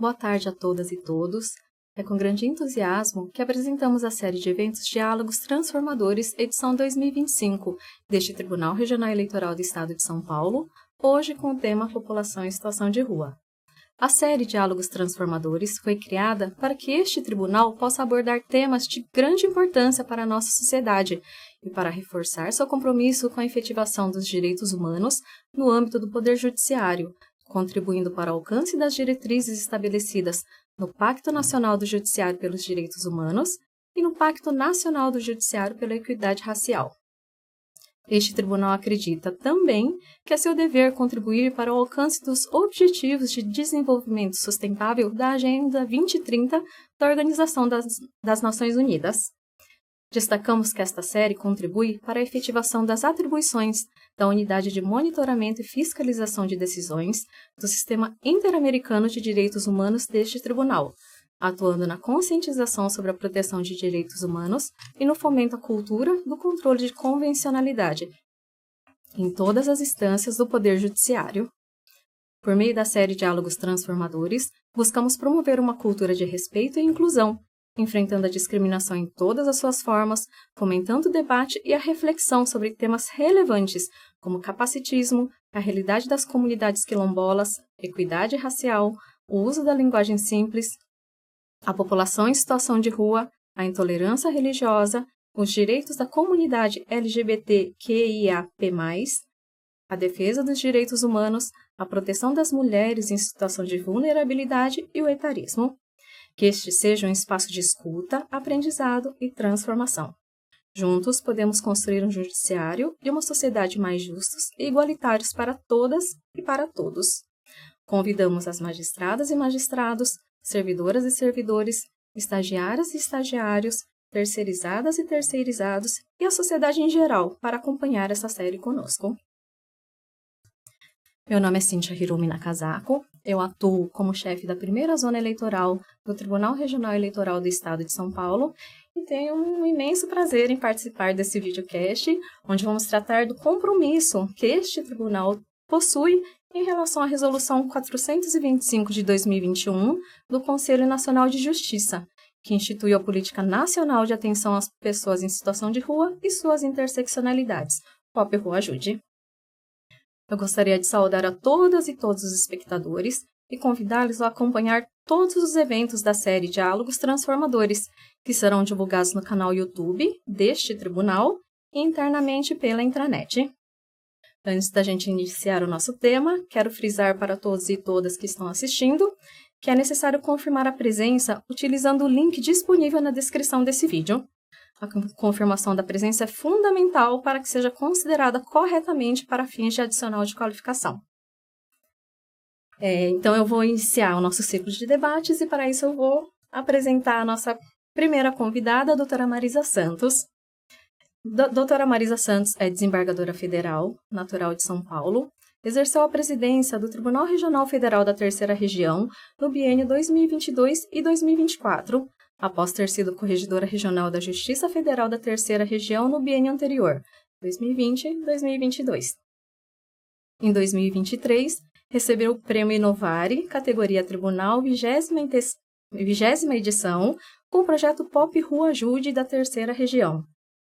Boa tarde a todas e todos. É com grande entusiasmo que apresentamos a série de eventos Diálogos Transformadores, edição 2025, deste Tribunal Regional Eleitoral do Estado de São Paulo, hoje com o tema População em Situação de Rua. A série Diálogos Transformadores foi criada para que este tribunal possa abordar temas de grande importância para a nossa sociedade e para reforçar seu compromisso com a efetivação dos direitos humanos no âmbito do Poder Judiciário, contribuindo para o alcance das diretrizes estabelecidas no Pacto Nacional do Judiciário pelos Direitos Humanos e no Pacto Nacional do Judiciário pela Equidade Racial. Este tribunal acredita também que é seu dever contribuir para o alcance dos Objetivos de Desenvolvimento Sustentável da Agenda 2030 da Organização das Nações Unidas. Destacamos que esta série contribui para a efetivação das atribuições da Unidade de Monitoramento e Fiscalização de Decisões do Sistema Interamericano de Direitos Humanos deste tribunal, atuando na conscientização sobre a proteção de direitos humanos e no fomento à cultura do controle de convencionalidade em todas as instâncias do Poder Judiciário. Por meio da série Diálogos Transformadores, buscamos promover uma cultura de respeito e inclusão, enfrentando a discriminação em todas as suas formas, fomentando o debate e a reflexão sobre temas relevantes como capacitismo, a realidade das comunidades quilombolas, equidade racial, o uso da linguagem simples, a população em situação de rua, a intolerância religiosa, os direitos da comunidade LGBTQIAP+, a defesa dos direitos humanos, a proteção das mulheres em situação de vulnerabilidade e o etarismo. Que este seja um espaço de escuta, aprendizado e transformação. Juntos podemos construir um judiciário e uma sociedade mais justos e igualitários para todas e para todos. Convidamos as magistradas e magistrados, servidoras e servidores, estagiárias e estagiários, terceirizadas e terceirizados e a sociedade em geral para acompanhar essa série conosco. Meu nome é Cíntia Hirumi Nakazako, eu atuo como chefe da primeira zona eleitoral do Tribunal Regional Eleitoral do Estado de São Paulo e tenho um imenso prazer em participar desse videocast, onde vamos tratar do compromisso que este tribunal possui em relação à Resolução 425 de 2021 do Conselho Nacional de Justiça, que instituiu a Política Nacional de Atenção às Pessoas em Situação de Rua e suas interseccionalidades, POP Rua Ajude. Eu gostaria de saudar a todas e todos os espectadores e convidá-los a acompanhar todos os eventos da série Diálogos Transformadores, que serão divulgados no canal YouTube deste tribunal e internamente pela intranet. Antes da gente iniciar o nosso tema, quero frisar para todos e todas que estão assistindo que é necessário confirmar a presença utilizando o link disponível na descrição desse vídeo. A confirmação da presença é fundamental para que seja considerada corretamente para fins de adicional de qualificação. Então, eu vou iniciar o nosso ciclo de debates e, para isso, eu vou apresentar a nossa primeira convidada, a doutora Marisa Santos. Doutora Marisa Santos é desembargadora federal, natural de São Paulo, exerceu a presidência do Tribunal Regional Federal da Terceira Região no biênio 2022 e 2024, após ter sido corregedora regional da Justiça Federal da Terceira Região no biênio anterior, 2020 e 2022. Em 2023, recebeu o Prêmio Inovare, categoria Tribunal 20ª edição, com o projeto POP Rua Ajude da Terceira Região.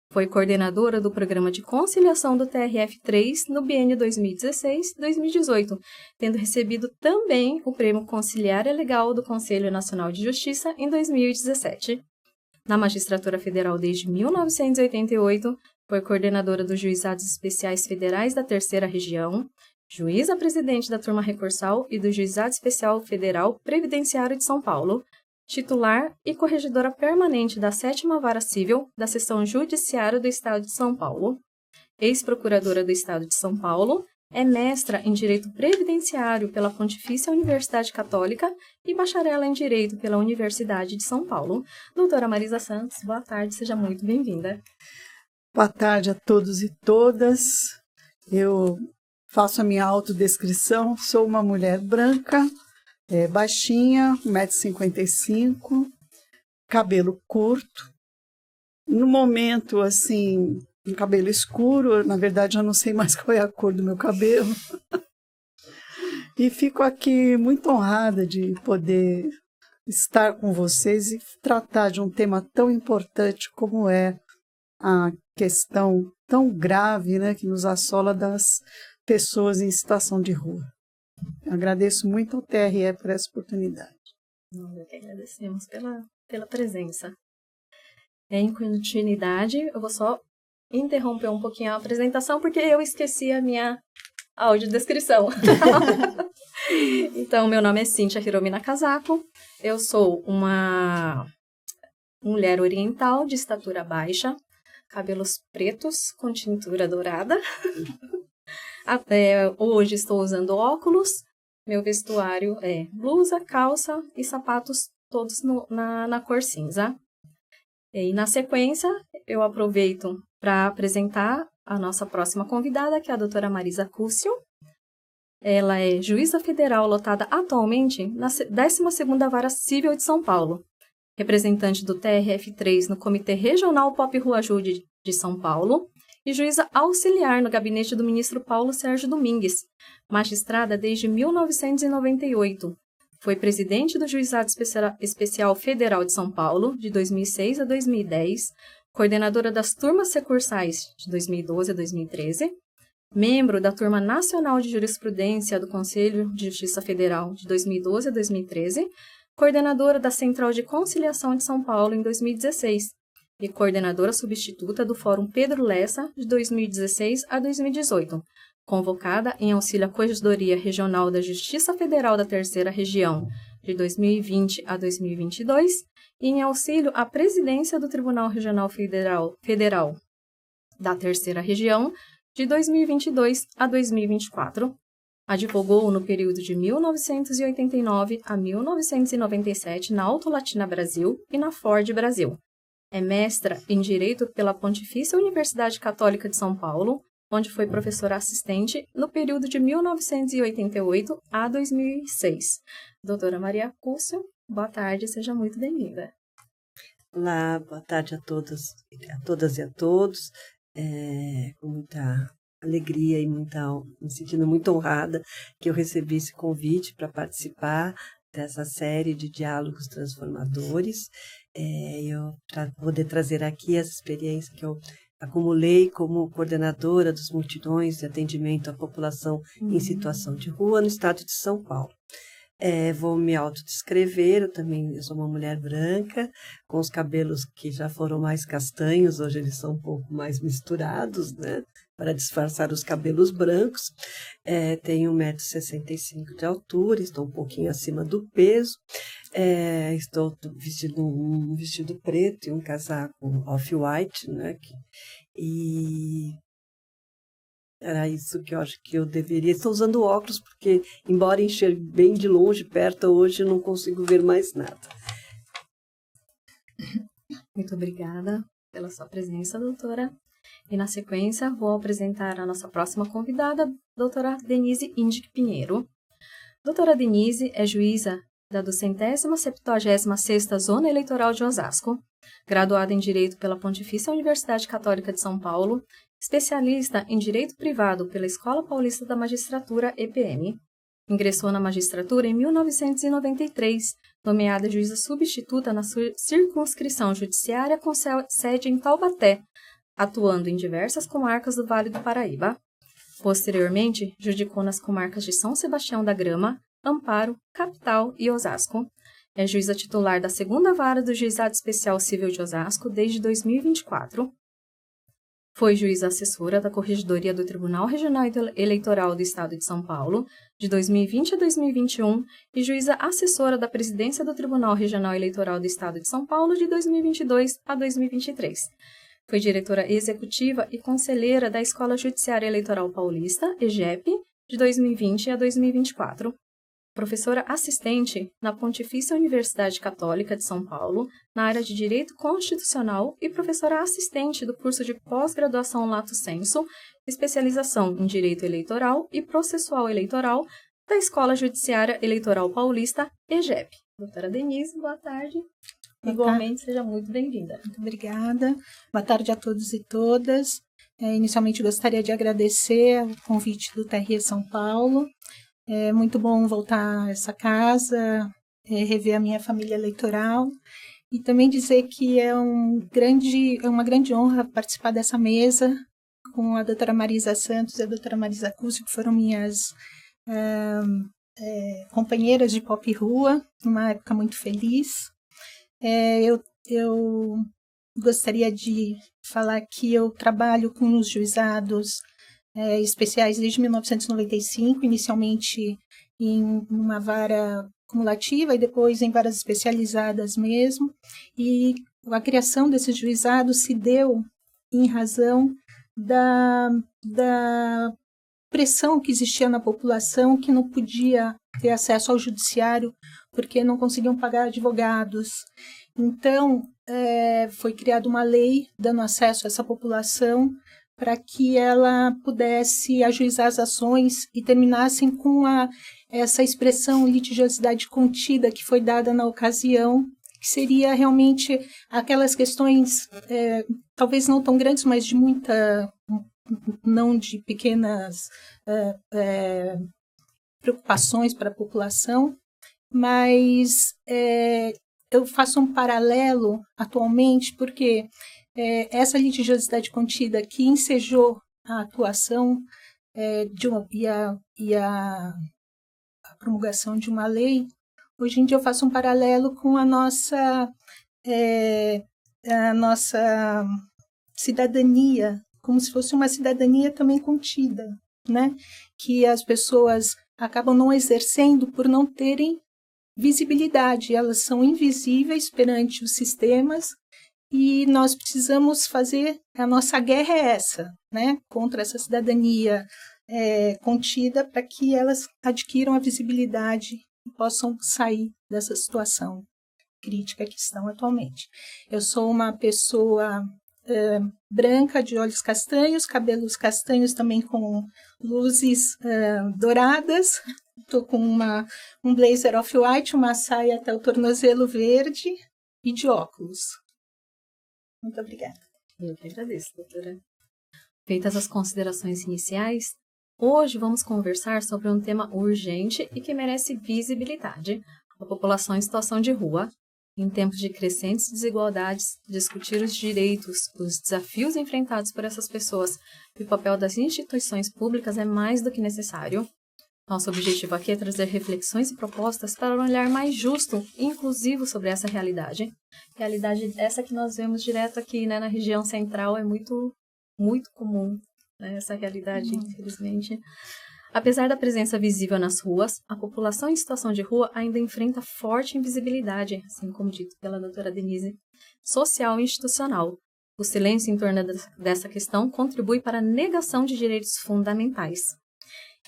Foi coordenadora do Programa de Conciliação do TRF3 no biênio 2016-2018, tendo recebido também o Prêmio Conciliária Legal do Conselho Nacional de Justiça em 2017. Na Magistratura Federal desde 1988, foi coordenadora dos Juizados Especiais Federais da Terceira Região, juíza-presidente da Turma Recursal e do Juizado Especial Federal Previdenciário de São Paulo, titular e corregedora permanente da 7ª Vara Civil da Seção Judiciária do Estado de São Paulo, ex-procuradora do Estado de São Paulo, é mestra em Direito Previdenciário pela Pontifícia Universidade Católica e bacharela em Direito pela Universidade de São Paulo. Doutora Marisa Santos, boa tarde, seja muito bem-vinda. Boa tarde a todos e todas. Eu faço a minha autodescrição, sou uma mulher branca, baixinha, 1,55 m, cabelo curto. No momento, assim, um cabelo escuro, na verdade eu não sei mais qual é a cor do meu cabelo. E fico aqui muito honrada de poder estar com vocês e tratar de um tema tão importante como é a questão tão grave, né, que nos assola das pessoas em situação de rua. Agradeço muito ao TRE por essa oportunidade. Nós que agradecemos pela presença. Em continuidade, eu vou só interromper um pouquinho a apresentação, porque eu esqueci a minha audiodescrição. Então, meu nome é Cíntia Hiromi Nakazako, eu sou uma mulher oriental de estatura baixa, cabelos pretos com tintura dourada. Até hoje estou usando óculos, meu vestuário é blusa, calça e sapatos todos na cor cinza. E na sequência, eu aproveito para apresentar a nossa próxima convidada, que é a doutora Marisa Cúcio. Ela é juíza federal lotada atualmente na 12ª Vara Civil de São Paulo, representante do TRF3 no Comitê Regional Pop Rua Ajude de São Paulo e juíza auxiliar no gabinete do ministro Paulo Sérgio Domingues, magistrada desde 1998. Foi presidente do Juizado Especial Federal de São Paulo, de 2006 a 2010, coordenadora das turmas recursais de 2012 a 2013, membro da Turma Nacional de Jurisprudência do Conselho de Justiça Federal, de 2012 a 2013, coordenadora da Central de Conciliação de São Paulo em 2016 e coordenadora substituta do Fórum Pedro Lessa, de 2016 a 2018, convocada em auxílio à Corregedoria Regional da Justiça Federal da Terceira Região, de 2020 a 2022, e em auxílio à presidência do Tribunal Regional Federal da Terceira Região, de 2022 a 2024. Advogou no período de 1989 a 1997 na Auto Latina Brasil e na Ford Brasil. É mestra em Direito pela Pontifícia Universidade Católica de São Paulo, onde foi professora assistente no período de 1988 a 2006. Doutora Maria Cúcio, boa tarde, seja muito bem-vinda. Olá, boa tarde a todas e a todos. Com muita alegria e me sentindo muito honrada que eu recebi esse convite para participar dessa série de diálogos transformadores. Para poder trazer aqui essa experiência que eu acumulei como coordenadora dos multidões de atendimento à população em situação de rua no estado de São Paulo. Vou me autodescrever, eu sou uma mulher branca, com os cabelos que já foram mais castanhos, hoje eles são um pouco mais misturados, né, para disfarçar os cabelos brancos. Tenho 1,65 m de altura, estou um pouquinho acima do peso, estou vestindo um vestido preto e um casaco off-white, né, e era isso que eu acho que eu deveria. Estou usando óculos porque, embora enxergue bem de longe, perto, hoje eu não consigo ver mais nada. Muito obrigada pela sua presença, doutora. E na sequência, vou apresentar a nossa próxima convidada, doutora Denise Indic Pinheiro. Doutora Denise é juíza da 276ª Zona Eleitoral de Osasco, graduada em Direito pela Pontifícia Universidade Católica de São Paulo, especialista em Direito Privado pela Escola Paulista da Magistratura, EPM. Ingressou na magistratura em 1993, nomeada juíza substituta na circunscrição judiciária com sede em Taubaté, atuando em diversas comarcas do Vale do Paraíba. Posteriormente, judicou nas comarcas de São Sebastião da Grama, Amparo, Capital e Osasco. É juíza titular da 2ª Vara do Juizado Especial Civil de Osasco desde 2024. Foi juíza assessora da Corregedoria do Tribunal Regional Eleitoral do Estado de São Paulo, de 2020 a 2021, e juíza assessora da Presidência do Tribunal Regional Eleitoral do Estado de São Paulo, de 2022 a 2023. Foi diretora executiva e conselheira da Escola Judiciária Eleitoral Paulista, EJEP, de 2020 a 2024. Professora assistente na Pontifícia Universidade Católica de São Paulo, na área de Direito Constitucional e professora assistente do curso de pós-graduação Lato Sensu, especialização em Direito Eleitoral e Processual Eleitoral da Escola Judiciária Eleitoral Paulista, EJEP. Doutora Denise, boa tarde. Igualmente, seja muito bem-vinda. Muito obrigada. Boa tarde a todos e todas. Inicialmente, gostaria de agradecer o convite do TRE São Paulo É muito bom voltar a essa casa, rever a minha família eleitoral e também dizer que é uma grande honra participar dessa mesa com a doutora Marisa Santos e a doutora Marisa Cusio, que foram minhas companheiras de pop rua, numa época muito feliz. Eu gostaria de falar que eu trabalho com os juizados especiais desde 1995, inicialmente em uma vara cumulativa e depois em varas especializadas mesmo. E a criação desses juizados se deu em razão da pressão que existia na população que não podia ter acesso ao judiciário porque não conseguiam pagar advogados. Então, foi criada uma lei dando acesso a essa população para que ela pudesse ajuizar as ações e terminassem com essa expressão litigiosidade contida que foi dada na ocasião, que seria realmente aquelas questões, talvez não tão grandes, mas não de pequenas preocupações para a população, mas eu faço um paralelo atualmente, porque essa litigiosidade contida que ensejou a atuação e a promulgação de uma lei, hoje em dia eu faço um paralelo com a nossa cidadania, como se fosse uma cidadania também contida, né? Que as pessoas acabam não exercendo por não terem visibilidade, elas são invisíveis perante os sistemas e nós precisamos fazer, a nossa guerra é essa, né? Contra essa cidadania contida para que elas adquiram a visibilidade e possam sair dessa situação crítica que estão atualmente. Eu sou uma pessoa branca, de olhos castanhos, cabelos castanhos também com luzes douradas. Estou com um blazer off-white, uma saia até o tornozelo verde e de óculos. Muito obrigada. Eu que agradeço, doutora. Feitas as considerações iniciais, hoje vamos conversar sobre um tema urgente e que merece visibilidade: a população em situação de rua. Em tempos de crescentes desigualdades, discutir os direitos, os desafios enfrentados por essas pessoas e o papel das instituições públicas é mais do que necessário. Nosso objetivo aqui é trazer reflexões e propostas para um olhar mais justo e inclusivo sobre essa realidade. Realidade essa que nós vemos direto aqui, né, na região central, é muito, muito comum, né, essa realidade, infelizmente. Apesar da presença visível nas ruas, a população em situação de rua ainda enfrenta forte invisibilidade, assim como dito pela doutora Denise, social e institucional. O silêncio em torno dessa questão contribui para a negação de direitos fundamentais.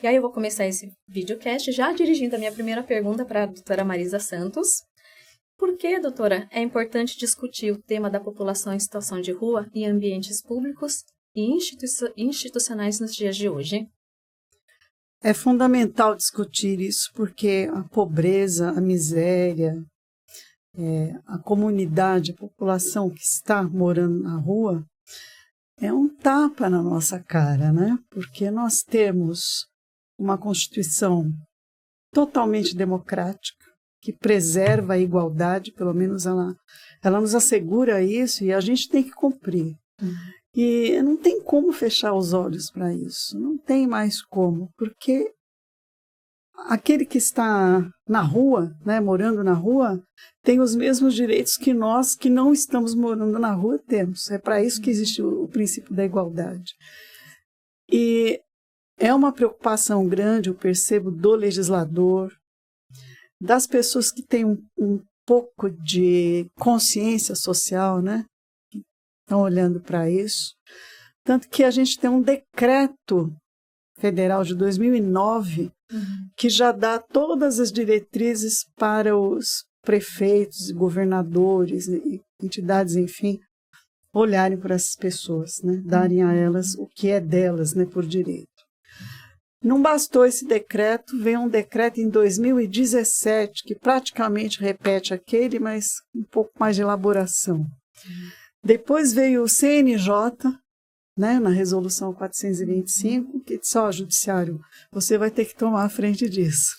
E aí eu vou começar esse videocast já dirigindo a minha primeira pergunta para a doutora Marisa Santos. Por que, doutora, é importante discutir o tema da população em situação de rua em ambientes públicos e institucionais nos dias de hoje? É fundamental discutir isso porque a pobreza, a miséria, a comunidade, a população que está morando na rua é um tapa na nossa cara, né? Porque nós temos uma Constituição totalmente democrática que preserva a igualdade, pelo menos ela nos assegura isso e a gente tem que cumprir. E não tem como fechar os olhos para isso, não tem mais como, porque aquele que está na rua, né, morando na rua, tem os mesmos direitos que nós que não estamos morando na rua temos. É para isso que existe o princípio da igualdade. E é uma preocupação grande, eu percebo, do legislador, das pessoas que têm um pouco de consciência social, né? Estão olhando para isso. Tanto que a gente tem um decreto federal de 2009 que já dá todas as diretrizes para os prefeitos, governadores, e entidades, enfim, olharem para essas pessoas, né? Darem a elas o que é delas, né, por direito. Não bastou esse decreto, veio um decreto em 2017 que praticamente repete aquele, mas um pouco mais de elaboração. Depois veio o CNJ, né, na resolução 425, que só judiciário, você vai ter que tomar a frente disso.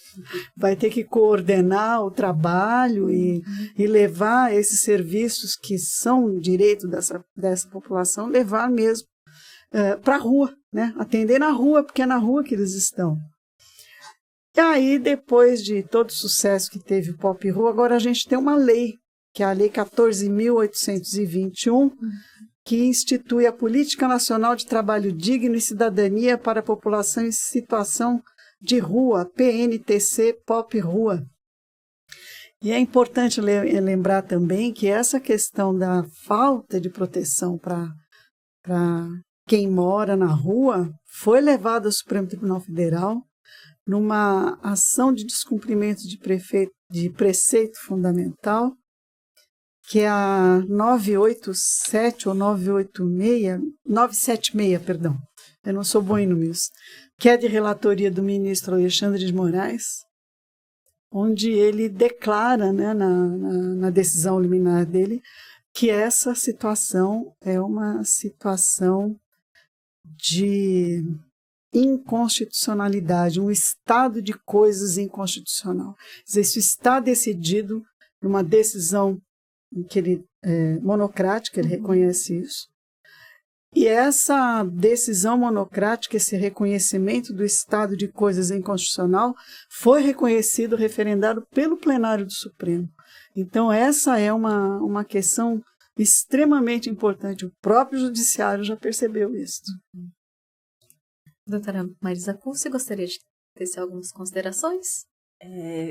Vai ter que coordenar o trabalho e levar esses serviços que são direito dessa população, levar mesmo para a rua, né? Atender na rua, porque é na rua que eles estão. E aí, depois de todo o sucesso que teve o Pop Rua, agora a gente tem uma lei, que é a Lei 14.821, que institui a Política Nacional de Trabalho Digno e Cidadania para a População em Situação de Rua, PNTC Pop Rua. E é importante lembrar também que essa questão da falta de proteção para quem mora na rua foi levada ao Supremo Tribunal Federal numa ação de descumprimento de preceito fundamental, que é a 987 ou 976, perdão, eu não sou bom em números, que é de relatoria do ministro Alexandre de Moraes, onde ele declara, né, na decisão liminar dele, que essa situação é uma situação de inconstitucionalidade, um estado de coisas inconstitucional. Quer dizer, isso está decidido numa decisão que ele monocrática, ele reconhece isso. E essa decisão monocrática, esse reconhecimento do estado de coisas inconstitucional, foi reconhecido, referendado pelo plenário do Supremo. Então, essa é uma questão extremamente importante. O próprio judiciário já percebeu isso. Doutora Marisa Pulse, gostaria de tecer algumas considerações?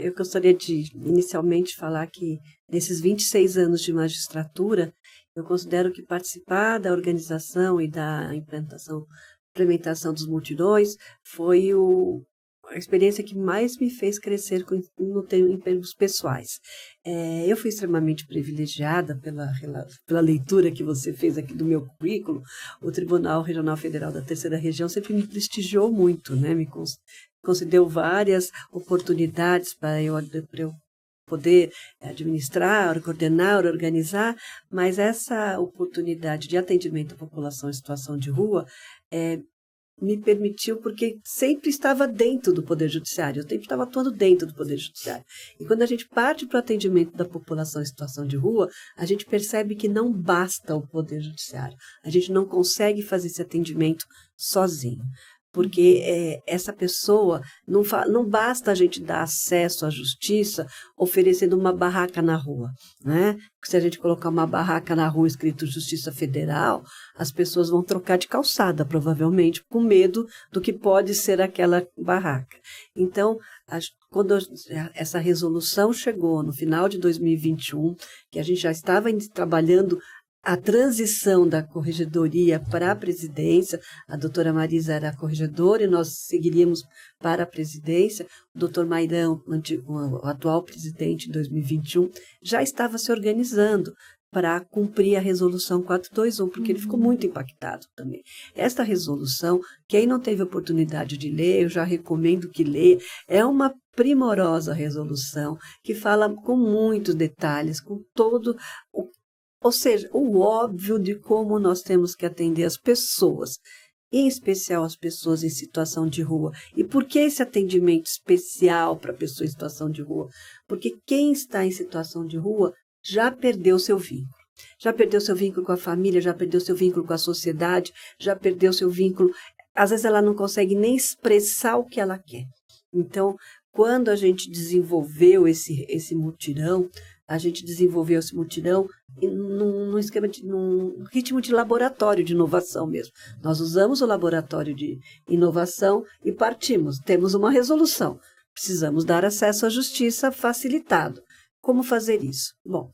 Eu gostaria de, inicialmente, falar que, nesses 26 anos de magistratura, eu considero que participar da organização e da implementação dos mutirões foi a experiência que mais me fez crescer em termos pessoais. Eu fui extremamente privilegiada pela leitura que você fez aqui do meu currículo. O Tribunal Regional Federal da Terceira Região sempre me prestigiou muito, né? Me concedeu várias oportunidades para eu poder administrar, coordenar, organizar, mas essa oportunidade de atendimento à população em situação de rua me permitiu, porque sempre estava dentro do Poder Judiciário, eu sempre estava atuando dentro do Poder Judiciário. E quando a gente parte para o atendimento da população em situação de rua, a gente percebe que não basta o Poder Judiciário, a gente não consegue fazer esse atendimento sozinho. Porque essa pessoa, não basta a gente dar acesso à justiça oferecendo uma barraca na rua, né? Se a gente colocar uma barraca na rua escrito Justiça Federal, as pessoas vão trocar de calçada, provavelmente, com medo do que pode ser aquela barraca. Então, quando essa resolução chegou no final de 2021, que a gente já estava trabalhando a transição da corregedoria para a presidência, a doutora Marisa era a corregedora e nós seguiríamos para a presidência, o doutor Mairão, o atual presidente em 2021, já estava se organizando para cumprir a resolução 421, porque ele ficou muito impactado também. Esta resolução, quem não teve oportunidade de ler, eu já recomendo que leia, é uma primorosa resolução que fala com muitos detalhes, com todo ou seja, o óbvio de como nós temos que atender as pessoas, em especial as pessoas em situação de rua. E por que esse atendimento especial para a pessoa em situação de rua? Porque quem está em situação de rua já perdeu seu vínculo. Já perdeu seu vínculo com a família, já perdeu seu vínculo com a sociedade, já perdeu seu vínculo. Às vezes ela não consegue nem expressar o que ela quer. Então, quando a gente desenvolveu esse mutirão, num ritmo de laboratório de inovação mesmo. Nós usamos o laboratório de inovação e partimos. Temos uma resolução. Precisamos dar acesso à justiça facilitado. Como fazer isso? Bom,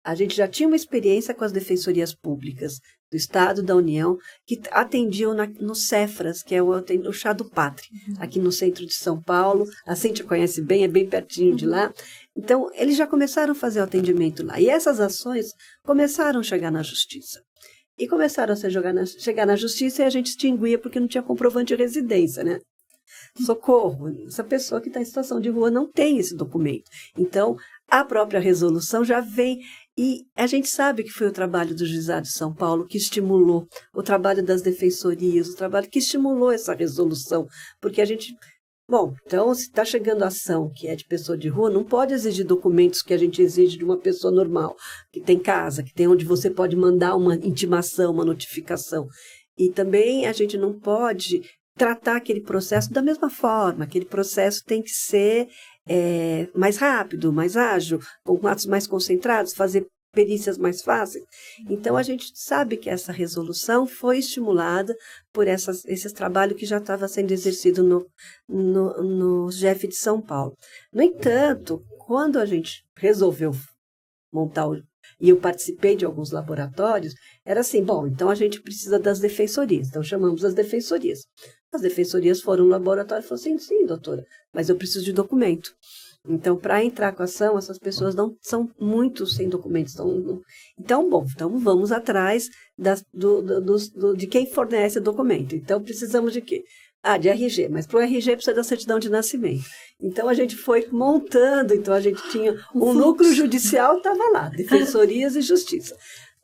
a gente já tinha uma experiência com as defensorias públicas do Estado, da União, que atendiam no Cefras, que é o Chá do Pátria, aqui no centro de São Paulo. A Cíntia conhece bem, é bem pertinho de lá. Então, eles já começaram a fazer o atendimento lá. E essas ações começaram a chegar na justiça. E começaram a chegar na justiça e a gente extinguia porque não tinha comprovante de residência, né? Socorro, essa pessoa que está em situação de rua não tem esse documento. Então, a própria resolução já vem E a gente sabe que foi o trabalho do Juizado de São Paulo que estimulou, o trabalho das defensorias, o trabalho que estimulou essa resolução, porque a gente... Bom, então, se está chegando a ação que é de pessoa de rua, não pode exigir documentos que a gente exige de uma pessoa normal, que tem casa, que tem onde você pode mandar uma intimação, uma notificação. E também a gente não pode tratar aquele processo da mesma forma, aquele processo tem que ser mais rápido, mais ágil, com atos mais concentrados, fazer perícias mais fáceis. Então, a gente sabe que essa resolução foi estimulada por esse trabalho que já estava sendo exercido no GF de São Paulo. No entanto, quando a gente resolveu montar e eu participei de alguns laboratórios, era assim, bom, então a gente precisa das defensorias. Então, chamamos as defensorias. As defensorias foram no laboratório e falaram assim, sim, doutora, mas eu preciso de documento. Então, para entrar com a ação, essas pessoas não são muito sem documentos. Então, bom, então vamos atrás de quem fornece o documento. Então, precisamos de quê? De RG, mas para o RG precisa da certidão de nascimento. Então, a gente foi montando, então a gente tinha o núcleo judicial, estava lá, defensorias e justiça.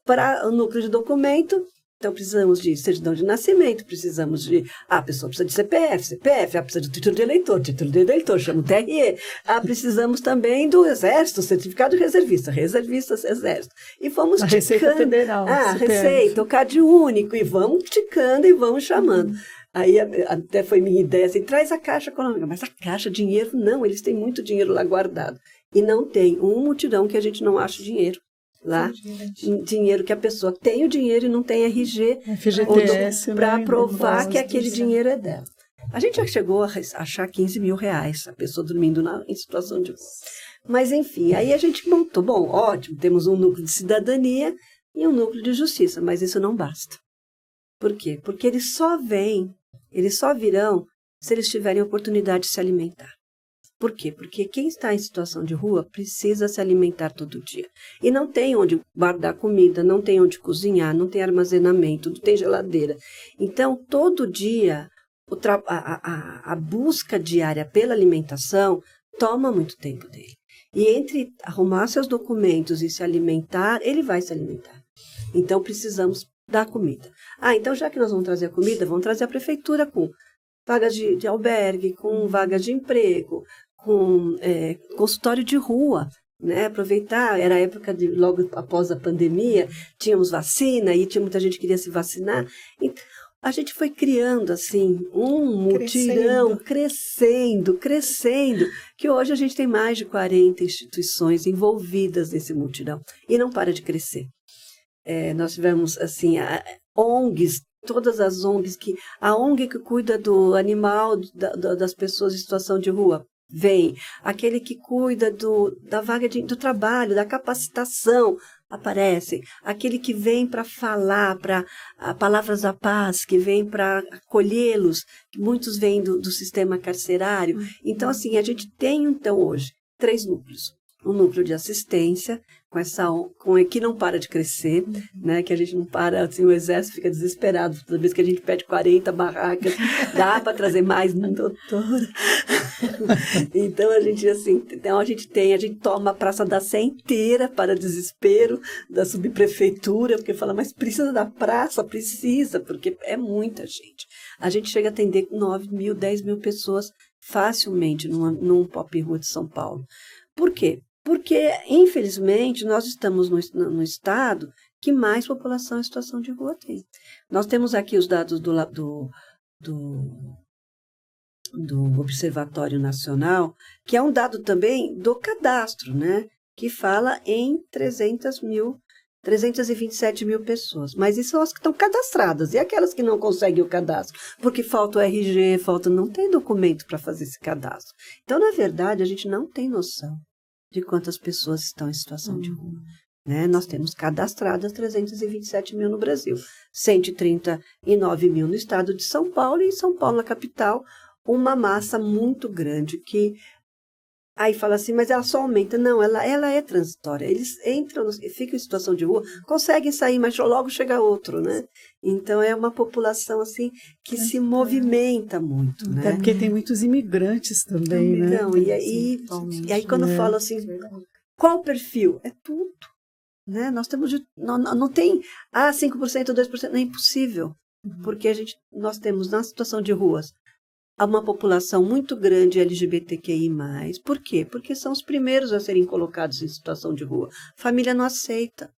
Para o núcleo de documento, então precisamos de certidão de nascimento, precisamos de... a pessoa precisa de CPF, precisa de título de eleitor, chama o TRE. Precisamos também do Exército, certificado de reservista, Exército. E fomos ticando. Receita Federal. Receita, o CAD único, e vamos ticando e vamos chamando. Aí até foi minha ideia, assim, traz a Caixa Econômica. Mas a Caixa, dinheiro, não, eles têm muito dinheiro lá guardado. E não tem um mutirão que a gente não acha dinheiro lá. Dinheiro que a pessoa tem o dinheiro e não tem RG para provar que aquele dinheiro é dela. A gente já chegou a achar 15 mil reais, a pessoa dormindo em situação de... Mas, enfim, aí a gente montou. Bom, ótimo, temos um núcleo de cidadania e um núcleo de justiça, mas isso não basta. Por quê? Porque eles só virão se eles tiverem oportunidade de se alimentar. Por quê? Porque quem está em situação de rua precisa se alimentar todo dia. E não tem onde guardar comida, não tem onde cozinhar, não tem armazenamento, não tem geladeira. Então, todo dia, a busca diária pela alimentação toma muito tempo dele. E entre arrumar seus documentos e se alimentar, ele vai se alimentar. Então, precisamos dar comida. Então já que nós vamos trazer a comida, vamos trazer a prefeitura com vagas de albergue, com vagas de emprego, com consultório de rua, né? Aproveitar, era a época logo após a pandemia, tínhamos vacina e tinha muita gente que queria se vacinar. Então, a gente foi criando assim um mutirão, crescendo, que hoje a gente tem mais de 40 instituições envolvidas nesse mutirão e não para de crescer. Nós tivemos assim ONGs, todas as ONGs, a ONG que cuida do animal das pessoas em situação de rua, vem. Aquele que cuida da vaga do trabalho, da capacitação, aparece. Aquele que vem para falar, para Palavras da Paz, que vem para acolhê-los, muitos vêm do sistema carcerário. Então, assim, a gente tem, então, hoje, 3 núcleos. Um núcleo de assistência, que não para de crescer, né? Que a gente não para, assim, o Exército fica desesperado toda vez que a gente pede 40 barracas, dá para trazer mais, doutora? Então a gente toma a Praça da Sé inteira para desespero da subprefeitura, porque fala, mas precisa da praça? Precisa, porque é muita gente. A gente chega a atender 9 mil, 10 mil pessoas facilmente num pop rua de São Paulo. Por quê? Porque, infelizmente, nós estamos no estado que mais população em situação de rua tem. Nós temos aqui os dados do Observatório Nacional, que é um dado também do cadastro, né? Que fala em 327 mil pessoas. Mas isso são as que estão cadastradas. E aquelas que não conseguem o cadastro? Porque falta o RG, não tem documento para fazer esse cadastro. Então, na verdade, a gente não tem noção de quantas pessoas estão em situação de rua. Né? Nós temos cadastradas 327 mil no Brasil, 139 mil no estado de São Paulo, e em São Paulo, na capital, uma massa muito grande que... Aí fala assim, mas ela só aumenta. Não, ela é transitória. Eles entram, ficam em situação de rua, conseguem sair, mas logo chega outro, né? Então, é uma população, assim, que se movimenta muito, né? Até porque tem muitos imigrantes também, né? Não, e aí quando falo assim, qual o perfil? É tudo. né? Nós temos não tem 5%, 2%, é impossível, porque nós temos na situação de ruas uma população muito grande LGBTQI+. Por quê? Porque são os primeiros a serem colocados em situação de rua. A família não aceita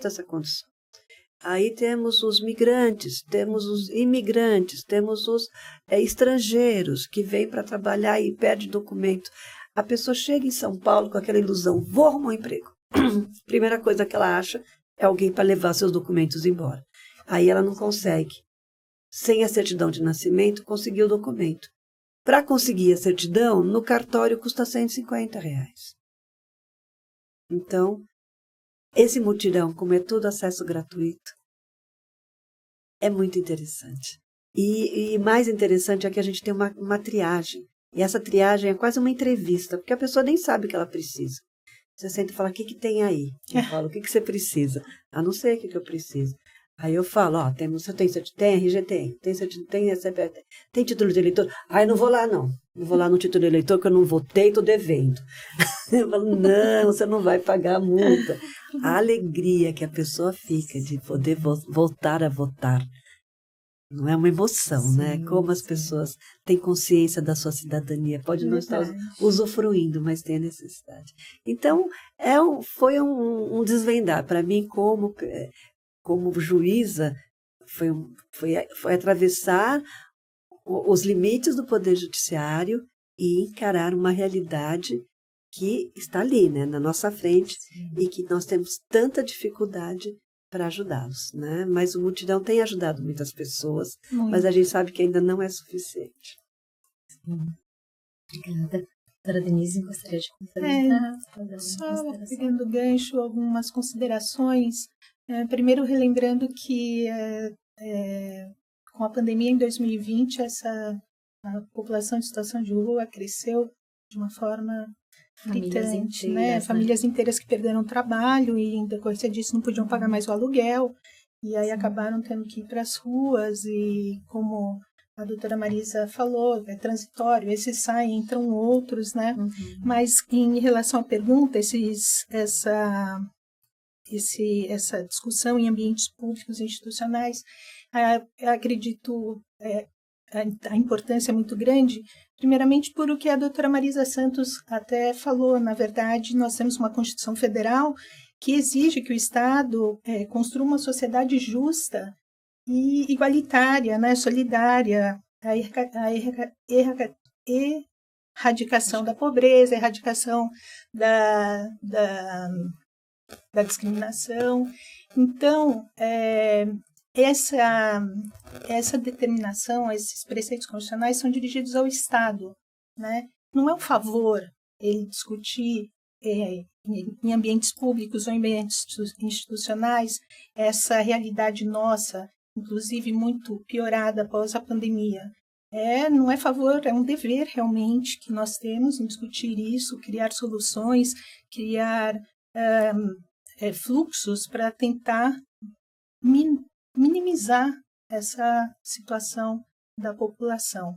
essa condição. Aí temos os migrantes, temos os imigrantes, temos os estrangeiros que vêm para trabalhar e perdem documento. A pessoa chega em São Paulo com aquela ilusão, vou arrumar um emprego. Primeira coisa que ela acha é alguém para levar seus documentos embora. Aí ela não consegue. Sem a certidão de nascimento, conseguir o documento. Para conseguir a certidão, no cartório custa R$150. Então, esse mutirão, como é todo acesso gratuito, é muito interessante. E mais interessante é que a gente tem uma triagem. E essa triagem é quase uma entrevista, porque a pessoa nem sabe o que ela precisa. Você senta e fala, o que tem aí? Eu falo, o que você precisa? Não sei o que eu preciso. Aí eu falo, você tem RG? Tem CPF? Tem título de eleitor? Eu não vou lá, não. Não vou lá no título de eleitor, porque eu não votei, estou devendo. Eu falo, não, você não vai pagar a multa. A alegria que a pessoa fica de poder voltar a votar. Não é uma emoção, sim, né? Como as pessoas têm consciência da sua cidadania. Pode não estar usufruindo, mas tem a necessidade. Então, foi um desvendar. Para mim, como juíza, foi atravessar os limites do Poder Judiciário e encarar uma realidade que está ali, né, na nossa frente, sim, e que nós temos tanta dificuldade para ajudá-los, né? Mas o mutirão tem ajudado muitas pessoas, mas a gente sabe que ainda não é suficiente. Sim. Obrigada. Doutora Denise, gostaria de complementar? Só pegando gancho, algumas considerações. Primeiro, relembrando que com a pandemia em 2020, a população em situação de rua cresceu de uma forma gritante, né? Famílias inteiras que perderam trabalho e, em decorrência disso, não podiam pagar mais o aluguel. E aí acabaram tendo que ir para as ruas e, como a doutora Marisa falou, é transitório, esses saem, entram outros, né? Mas, em relação à pergunta, essa discussão em ambientes públicos e institucionais, acredito a importância é muito grande, primeiramente por o que a doutora Marisa Santos até falou. Na verdade, nós temos uma Constituição Federal que exige que o Estado construa uma sociedade justa e igualitária, né, solidária, a erradicação da pobreza, a erradicação da discriminação. Então, essa determinação, esses preceitos constitucionais são dirigidos ao Estado, né? Não é um favor ele discutir em ambientes públicos ou em ambientes institucionais essa realidade nossa, inclusive muito piorada após a pandemia. Não é favor, é um dever realmente que nós temos em discutir isso, criar soluções, criar fluxos para tentar minimizar essa situação da população.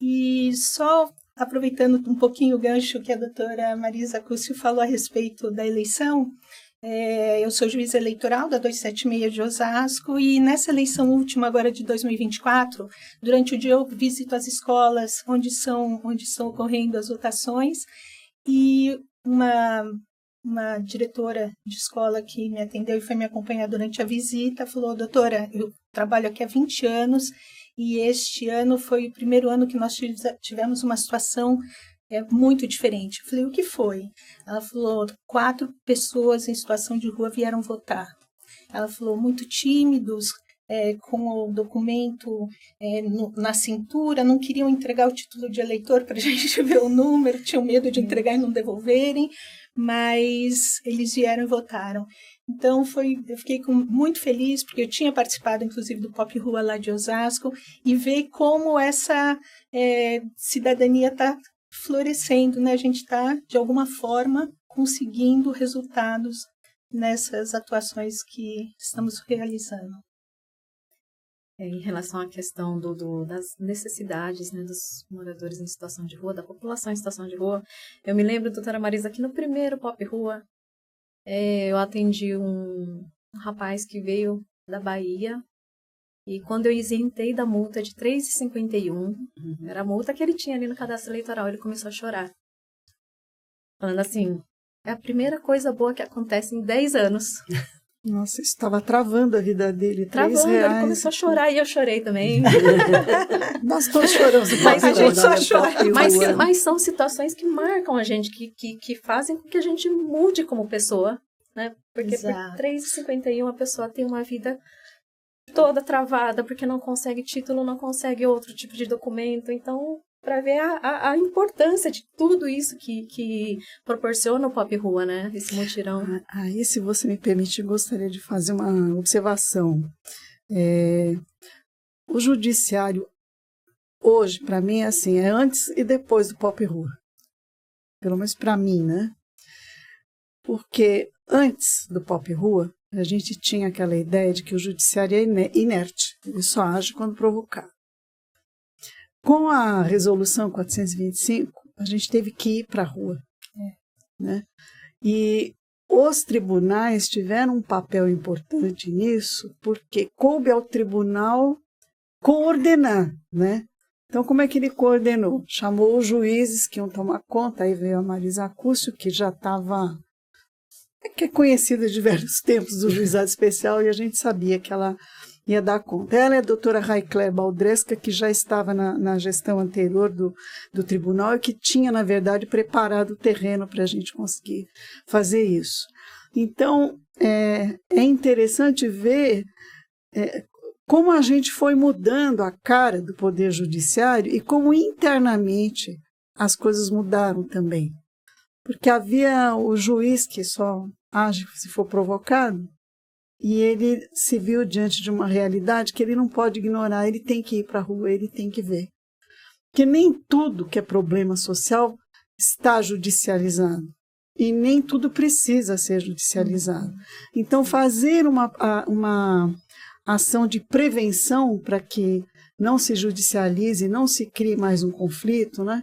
E só aproveitando um pouquinho o gancho que a doutora Marisa Cúcio falou a respeito da eleição, eu sou juíza eleitoral da 276 de Osasco e nessa eleição última agora de 2024, durante o dia eu visito as escolas onde estão ocorrendo as votações e uma diretora de escola que me atendeu e foi me acompanhar durante a visita falou, doutora, eu trabalho aqui há 20 anos e este ano foi o primeiro ano que nós tivemos uma situação muito diferente. Eu falei, o que foi? Ela falou, 4 pessoas em situação de rua vieram votar. Ela falou, muito tímidos, com o documento na cintura, não queriam entregar o título de eleitor para a gente ver o número, tinham medo de entregar e não devolverem, mas eles vieram e votaram. Então, eu fiquei muito feliz, porque eu tinha participado, inclusive, do Pop Rua lá de Osasco, e ver como essa cidadania está florescendo, né? A gente está, de alguma forma, conseguindo resultados nessas atuações que estamos realizando. Em relação à questão das necessidades, né, dos moradores em situação de rua, da população em situação de rua, eu me lembro, doutora Marisa, que no primeiro Pop Rua, Eu atendi um rapaz que veio da Bahia e quando eu isentei da multa de R$ 3,51, era a multa que ele tinha ali no cadastro eleitoral, ele começou a chorar. Falando assim, é a primeira coisa boa que acontece em 10 anos. Nossa, isso estava travando a vida dele. Travando, R$ 3. ele começou a chorar e eu chorei também. Nós todos choramos. Mas a gente só chora. chora. Mas são situações que marcam a gente, que fazem com que a gente mude como pessoa, né? Porque por R$ 3,51 a pessoa tem uma vida toda travada, porque não consegue título, não consegue outro tipo de documento. Então, para ver a importância de tudo isso que proporciona o Pop Rua, né? Esse mutirão. Aí, se você me permite, eu gostaria de fazer uma observação. O judiciário, hoje, para mim, é assim, é antes e depois do Pop Rua. Pelo menos para mim, né? Porque antes do Pop Rua, a gente tinha aquela ideia de que o judiciário é inerte, ele só age quando provocar. Com a resolução 425, a gente teve que ir para a rua. Né? E os tribunais tiveram um papel importante nisso, porque coube ao tribunal coordenar, né? Então, como é que ele coordenou? Chamou os juízes que iam tomar conta, aí veio a Marisa Acúcio, que já estava... que é conhecida de vários tempos do juizado especial, e a gente sabia que ela ia dar conta. Ela é a doutora Raicler Baldresca, que já estava na gestão anterior do tribunal e que tinha, na verdade, preparado o terreno para a gente conseguir fazer isso. Então, é interessante ver como a gente foi mudando a cara do Poder Judiciário e como internamente as coisas mudaram também. Porque havia o juiz que só age se for provocado, e ele se viu diante de uma realidade que ele não pode ignorar, ele tem que ir para a rua, ele tem que ver. Porque nem tudo que é problema social está judicializado, e nem tudo precisa ser judicializado. Então, fazer uma ação de prevenção para que não se judicialize, não se crie mais um conflito, né?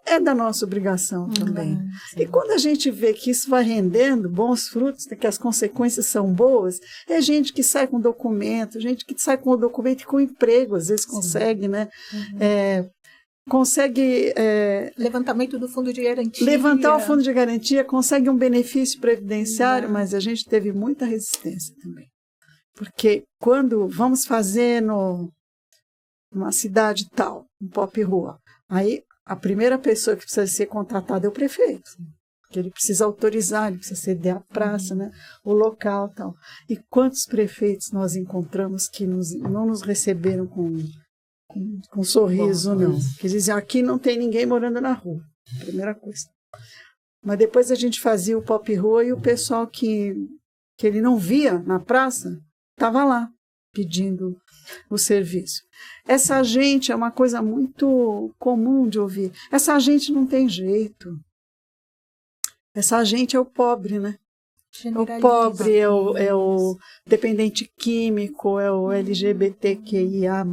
É da nossa obrigação também. E quando a gente vê que isso vai rendendo bons frutos, que as consequências são boas, é gente que sai com documento, gente que sai com o documento e com emprego, às vezes consegue, né? Consegue... levantamento do fundo de garantia. Levantar o fundo de garantia, consegue um benefício previdenciário, mas a gente teve muita resistência também. Porque quando vamos fazer numa cidade tal, um Pop Rua, aí a primeira pessoa que precisa ser contratada é o prefeito, porque ele precisa autorizar, ele precisa ceder a praça, né, o local e tal. E quantos prefeitos nós encontramos que não nos receberam com sorriso, não. Que diziam, aqui não tem ninguém morando na rua, primeira coisa. Mas depois a gente fazia o Pop Rua e o pessoal que ele não via na praça estava lá pedindo o serviço. Essa gente é uma coisa muito comum de ouvir. Essa gente não tem jeito. Essa gente é o pobre, né? O pobre é o dependente químico, é o LGBTQIA+,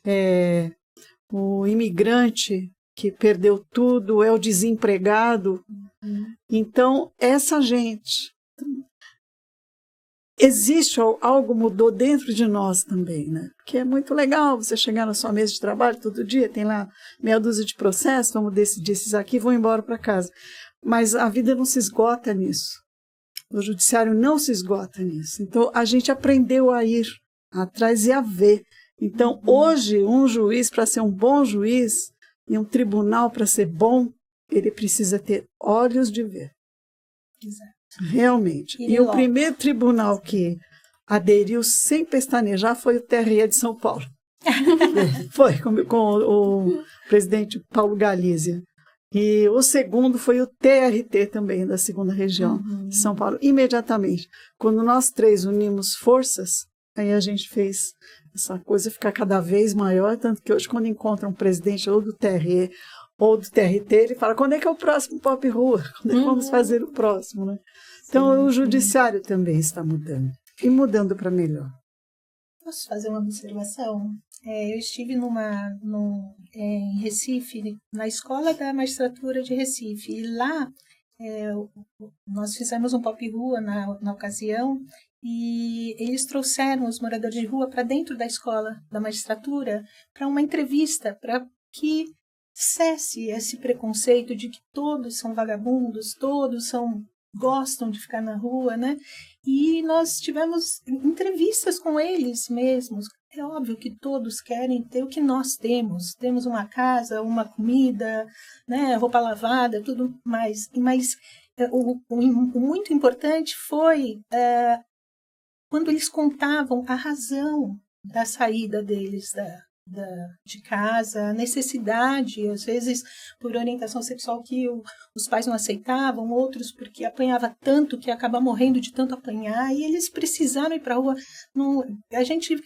é o imigrante que perdeu tudo, é o desempregado. Então, essa gente... Existe algo mudou dentro de nós também, né? Porque é muito legal você chegar na sua mesa de trabalho todo dia, tem lá meia dúzia de processos, vamos decidir esses aqui, vão embora para casa. Mas a vida não se esgota nisso. O judiciário não se esgota nisso. Então, a gente aprendeu a ir atrás e a ver. Então, hoje, um juiz, para ser um bom juiz, e um tribunal, para ser bom, ele precisa ter olhos de ver. Exato. Realmente. E o primeiro tribunal que aderiu sem pestanejar foi o TRE de São Paulo. Foi com o presidente Paulo Galizia. E o segundo foi o TRT também, da segunda região de São Paulo. Imediatamente. Quando nós três unimos forças, aí a gente fez essa coisa ficar cada vez maior, tanto que hoje quando encontra um presidente ou do TRE ou do TRT, ele fala, quando é que é o próximo Pop Rua? Quando é que vamos fazer o próximo, né? Então, o judiciário também está mudando. E mudando para melhor. Posso fazer uma observação? Eu estive em Recife, na Escola da Magistratura de Recife, e lá nós fizemos um pop rua na ocasião, e eles trouxeram os moradores de rua para dentro da escola da magistratura para uma entrevista, para que cesse esse preconceito de que todos são vagabundos, todos gostam de ficar na rua, né? E nós tivemos entrevistas com eles mesmos. É óbvio que todos querem ter o que nós temos. Temos uma casa, uma comida, né? Roupa lavada, tudo mais. Mas o muito importante foi quando eles contavam a razão da saída deles de casa, a necessidade, às vezes por orientação sexual que os pais não aceitavam, outros porque apanhava tanto que acaba morrendo de tanto apanhar, e eles precisaram ir para a rua. A gente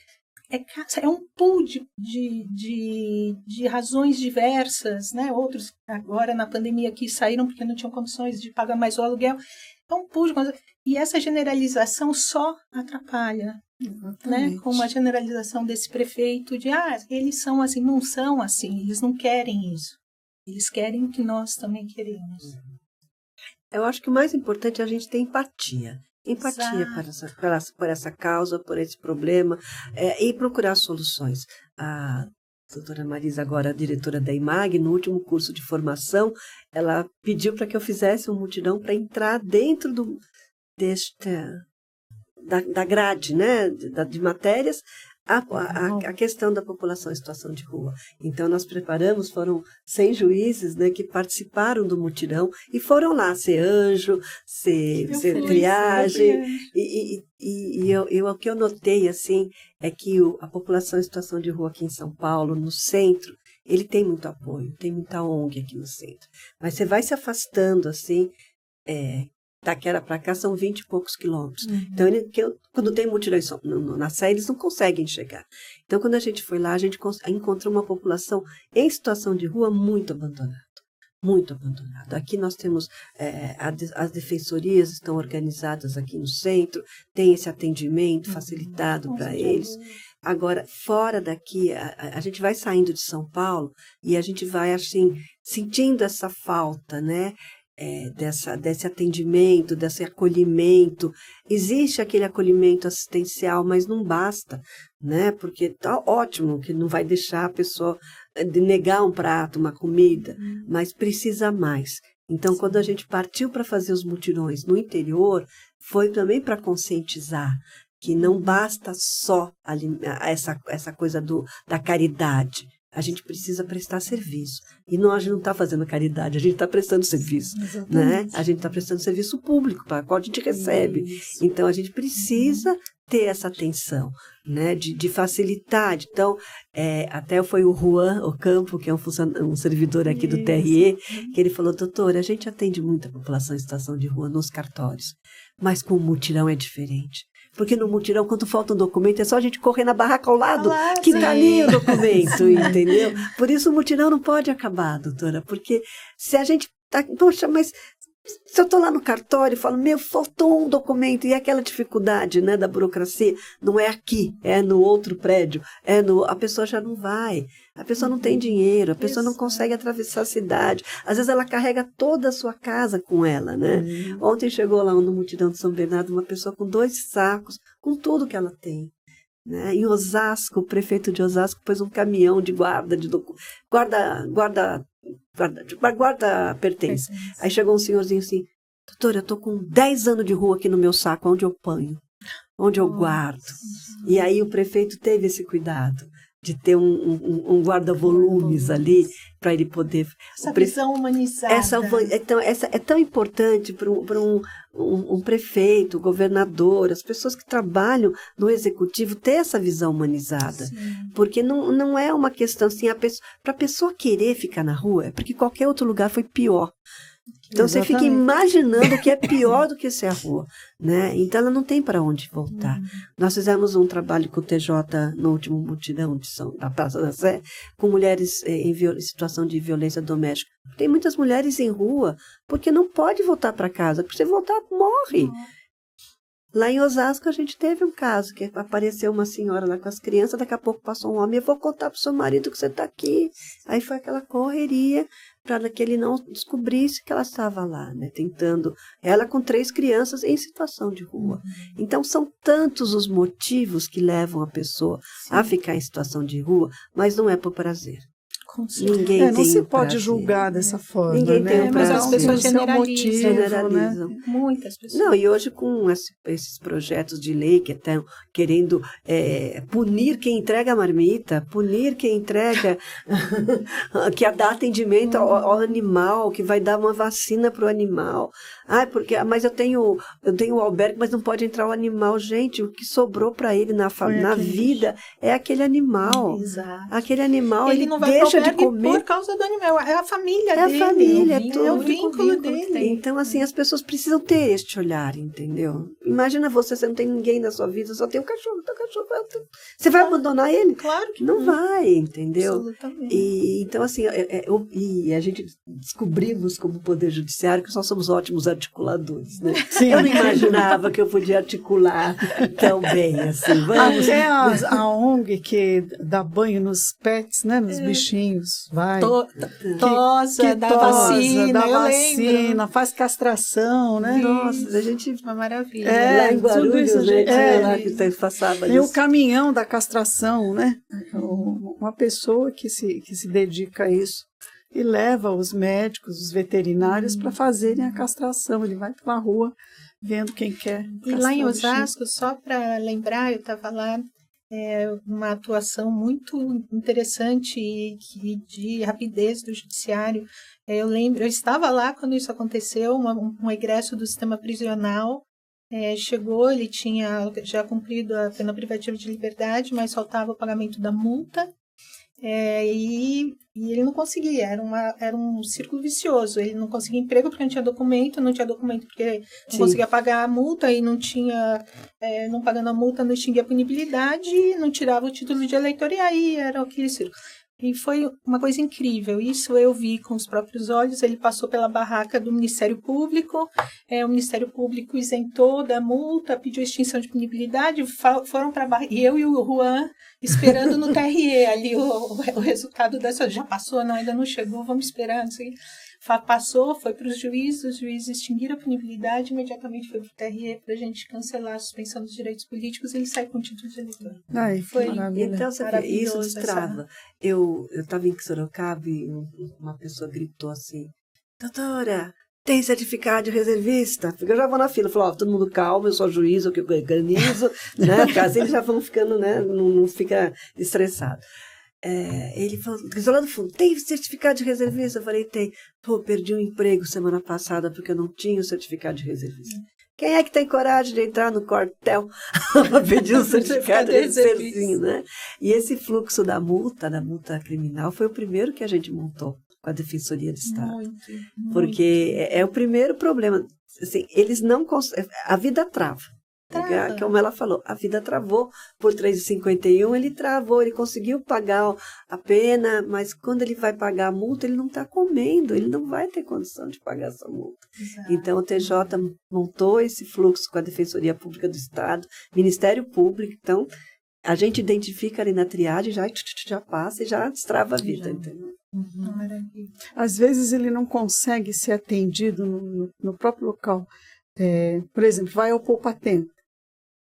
é um pool de razões diversas, né? Outros agora na pandemia que saíram porque não tinham condições de pagar mais o aluguel. É um pool de coisas. E essa generalização só atrapalha, né? Como a generalização desse prefeito de eles são assim, não são assim, eles não querem isso. Eles querem o que nós também queremos. Eu acho que o mais importante é a gente ter empatia. Empatia por essa causa, por esse problema, e procurar soluções. A doutora Marisa, agora diretora da IMAG, no último curso de formação, ela pediu para que eu fizesse um mutirão para entrar dentro da grade, né, de matérias, a questão da população em situação de rua. Então, nós preparamos, foram 100 juízes, né, que participaram do mutirão e foram lá ser anjo, ser triagem. O que eu notei, assim, é que a população em situação de rua aqui em São Paulo, no centro, ele tem muito apoio, tem muita ONG aqui no centro. Mas você vai se afastando, assim, Taquera para cá são 20 e poucos quilômetros. Então, quando tem mutirão na Sé, eles não conseguem chegar. Então, quando a gente foi lá, a gente encontrou uma população em situação de rua muito abandonada. Muito abandonada. Aqui nós temos, as defensorias estão organizadas aqui no centro, tem esse atendimento facilitado para eles. Agora, fora daqui, a gente vai saindo de São Paulo e a gente vai, assim, sentindo essa falta, né? Desse atendimento, desse acolhimento. Existe aquele acolhimento assistencial, mas não basta, né? Porque está ótimo que não vai deixar a pessoa de negar um prato, uma comida, mas precisa mais. Então, quando a gente partiu para fazer os mutirões no interior, foi também para conscientizar que não basta só essa coisa da caridade. A gente precisa prestar serviço. E a gente não está fazendo caridade, a gente está prestando serviço. Né? A gente está prestando serviço público, para o qual a gente recebe. Isso. Então, a gente precisa ter essa atenção, né? de facilitar. Então, até foi o Juan Ocampo, que é um servidor aqui do TRE, que ele falou: doutora, a gente atende muita população em situação de rua nos cartórios, mas com o mutirão é diferente. Porque no mutirão, quando falta um documento, é só a gente correr na barraca ao lado, que está ali o documento, entendeu? Por isso o mutirão não pode acabar, doutora, porque se a gente tá, poxa, mas se eu estou lá no cartório e falo, faltou um documento, e aquela dificuldade, né, da burocracia, não é aqui, é no outro prédio, a pessoa já não vai, a pessoa não tem dinheiro, a pessoa não consegue atravessar a cidade, às vezes ela carrega toda a sua casa com ela, né? Ontem chegou lá no mutirão de São Bernardo uma pessoa com 2 sacos, com tudo que ela tem. Né? Em Osasco, o prefeito de Osasco pôs um caminhão de guarda pertence. Aí chegou um senhorzinho assim: doutora, eu estou com 10 anos de rua aqui no meu saco, onde eu ponho? Onde eu guardo? E aí o prefeito teve esse cuidado de ter um guarda-volumes ali, para ele poder... Essa visão humanizada. Essa é tão importante para um prefeito, governador, as pessoas que trabalham no executivo, ter essa visão humanizada. Sim. Porque não é uma questão assim, para a pessoa querer ficar na rua, é porque qualquer outro lugar foi pior. Então, você fica imaginando que é pior do que ser a rua, né? Então, ela não tem para onde voltar. Nós fizemos um trabalho com o TJ no último mutirão da Praça da Sé, com mulheres em situação de violência doméstica. Tem muitas mulheres em rua porque não pode voltar para casa. Porque se voltar, morre. Lá em Osasco, a gente teve um caso que apareceu uma senhora lá com as crianças, daqui a pouco passou um homem: eu vou contar para o seu marido que você está aqui. Aí foi aquela correria para que ele não descobrisse que ela estava lá, né? Tentando, ela com 3 crianças em situação de rua. Então, são tantos os motivos que levam a pessoa a ficar em situação de rua, mas não é por prazer. Ninguém não tem se o pode prazer. julgar dessa forma, Ninguém né? tem o mas prazer. as pessoas Tem o seu generalizam. Generalizam. né? Muitas pessoas. Não, e hoje com esses projetos de lei que estão querendo punir quem entrega a marmita, punir quem entrega, que dá atendimento ao animal, que vai dar uma vacina para o animal. Mas eu tenho o albergue, mas não pode entrar o animal. Gente, o que sobrou para ele na vida é aquele animal. Exato. Aquele animal, Ele não vai deixa de comer. por causa do animal, é a família É dele. a família, é o vínculo dele. Então, assim, as pessoas precisam ter este olhar, entendeu? Imagina você não tem ninguém na sua vida, só tem o cachorro, você vai abandonar ele? Claro que não vai, entendeu? Absolutamente. E, então, assim, e a gente descobrimos como Poder Judiciário que nós somos ótimos articuladores, né? Sim. Eu não imaginava que eu podia articular tão bem, assim, vamos... Até a ONG que dá banho nos pets, né? Nos bichinhos, vai. Tosa, dá vacina, eu lembro. Faz castração, né? Nossa, a gente... Uma maravilha. lá em Guarulhos, tudo isso, né? Tinha lá que passava Tem o isso. caminhão da castração, né? Uma pessoa que se dedica a isso e leva os médicos, os veterinários para fazerem a castração. Ele vai pela rua vendo quem quer. E lá em Osasco, só para lembrar, eu estava lá, uma atuação muito interessante e de rapidez do judiciário. Eu estava lá quando isso aconteceu, um egresso do sistema prisional. Chegou, ele tinha já cumprido a pena privativa de liberdade, mas faltava o pagamento da multa. E ele não conseguia, era um círculo vicioso. Ele não conseguia emprego porque não tinha documento porque não conseguia pagar a multa e não tinha, não pagando a multa não extinguia a punibilidade, não tirava o título de eleitor, e aí era aquele círculo. E foi uma coisa incrível, isso eu vi com os próprios olhos. Ele passou pela barraca do Ministério Público, o Ministério Público isentou da multa, pediu extinção de punibilidade, foram para a barraca, e eu e o Juan esperando no TRE ali o resultado dessa, já passou, não, ainda não chegou, vamos esperar, não sei. Passou, foi para os juízes extinguiram a punibilidade, imediatamente foi para o TRE para a gente cancelar a suspensão dos direitos políticos, ele sai com o título de eleitor. Foi então, você vê, isso destrava. Eu estava em Sorocaba e uma pessoa gritou assim, doutora, tem certificado de reservista? Porque eu já vou na fila, falou, todo mundo calma, eu sou juiz, eu que organizo, né? Porque assim eles já vão ficando, né? Não fica estressado. Ele falou, lá do fundo, tem certificado de reservista? Eu falei, tem. Perdi um emprego semana passada porque eu não tinha o certificado de reservista. Quem é que tem coragem de entrar no quartel para pedir um certificado de reservista, né? E esse fluxo da multa criminal, foi o primeiro que a gente montou com a Defensoria do Estado. Muito. Porque é o primeiro problema. Assim, eles não conseguem, a vida trava. Como ela falou, a vida travou por R$3,51, ele travou, ele conseguiu pagar a pena, mas quando ele vai pagar a multa, ele não está comendo, ele não vai ter condição de pagar essa multa. Exato. Então, o TJ montou esse fluxo com a Defensoria Pública do Estado, Ministério Público, então, a gente identifica ali na triagem, já passa e já destrava a vida, entendeu? Às vezes ele não consegue ser atendido no próprio local. Por exemplo, vai ao poupa-tempo.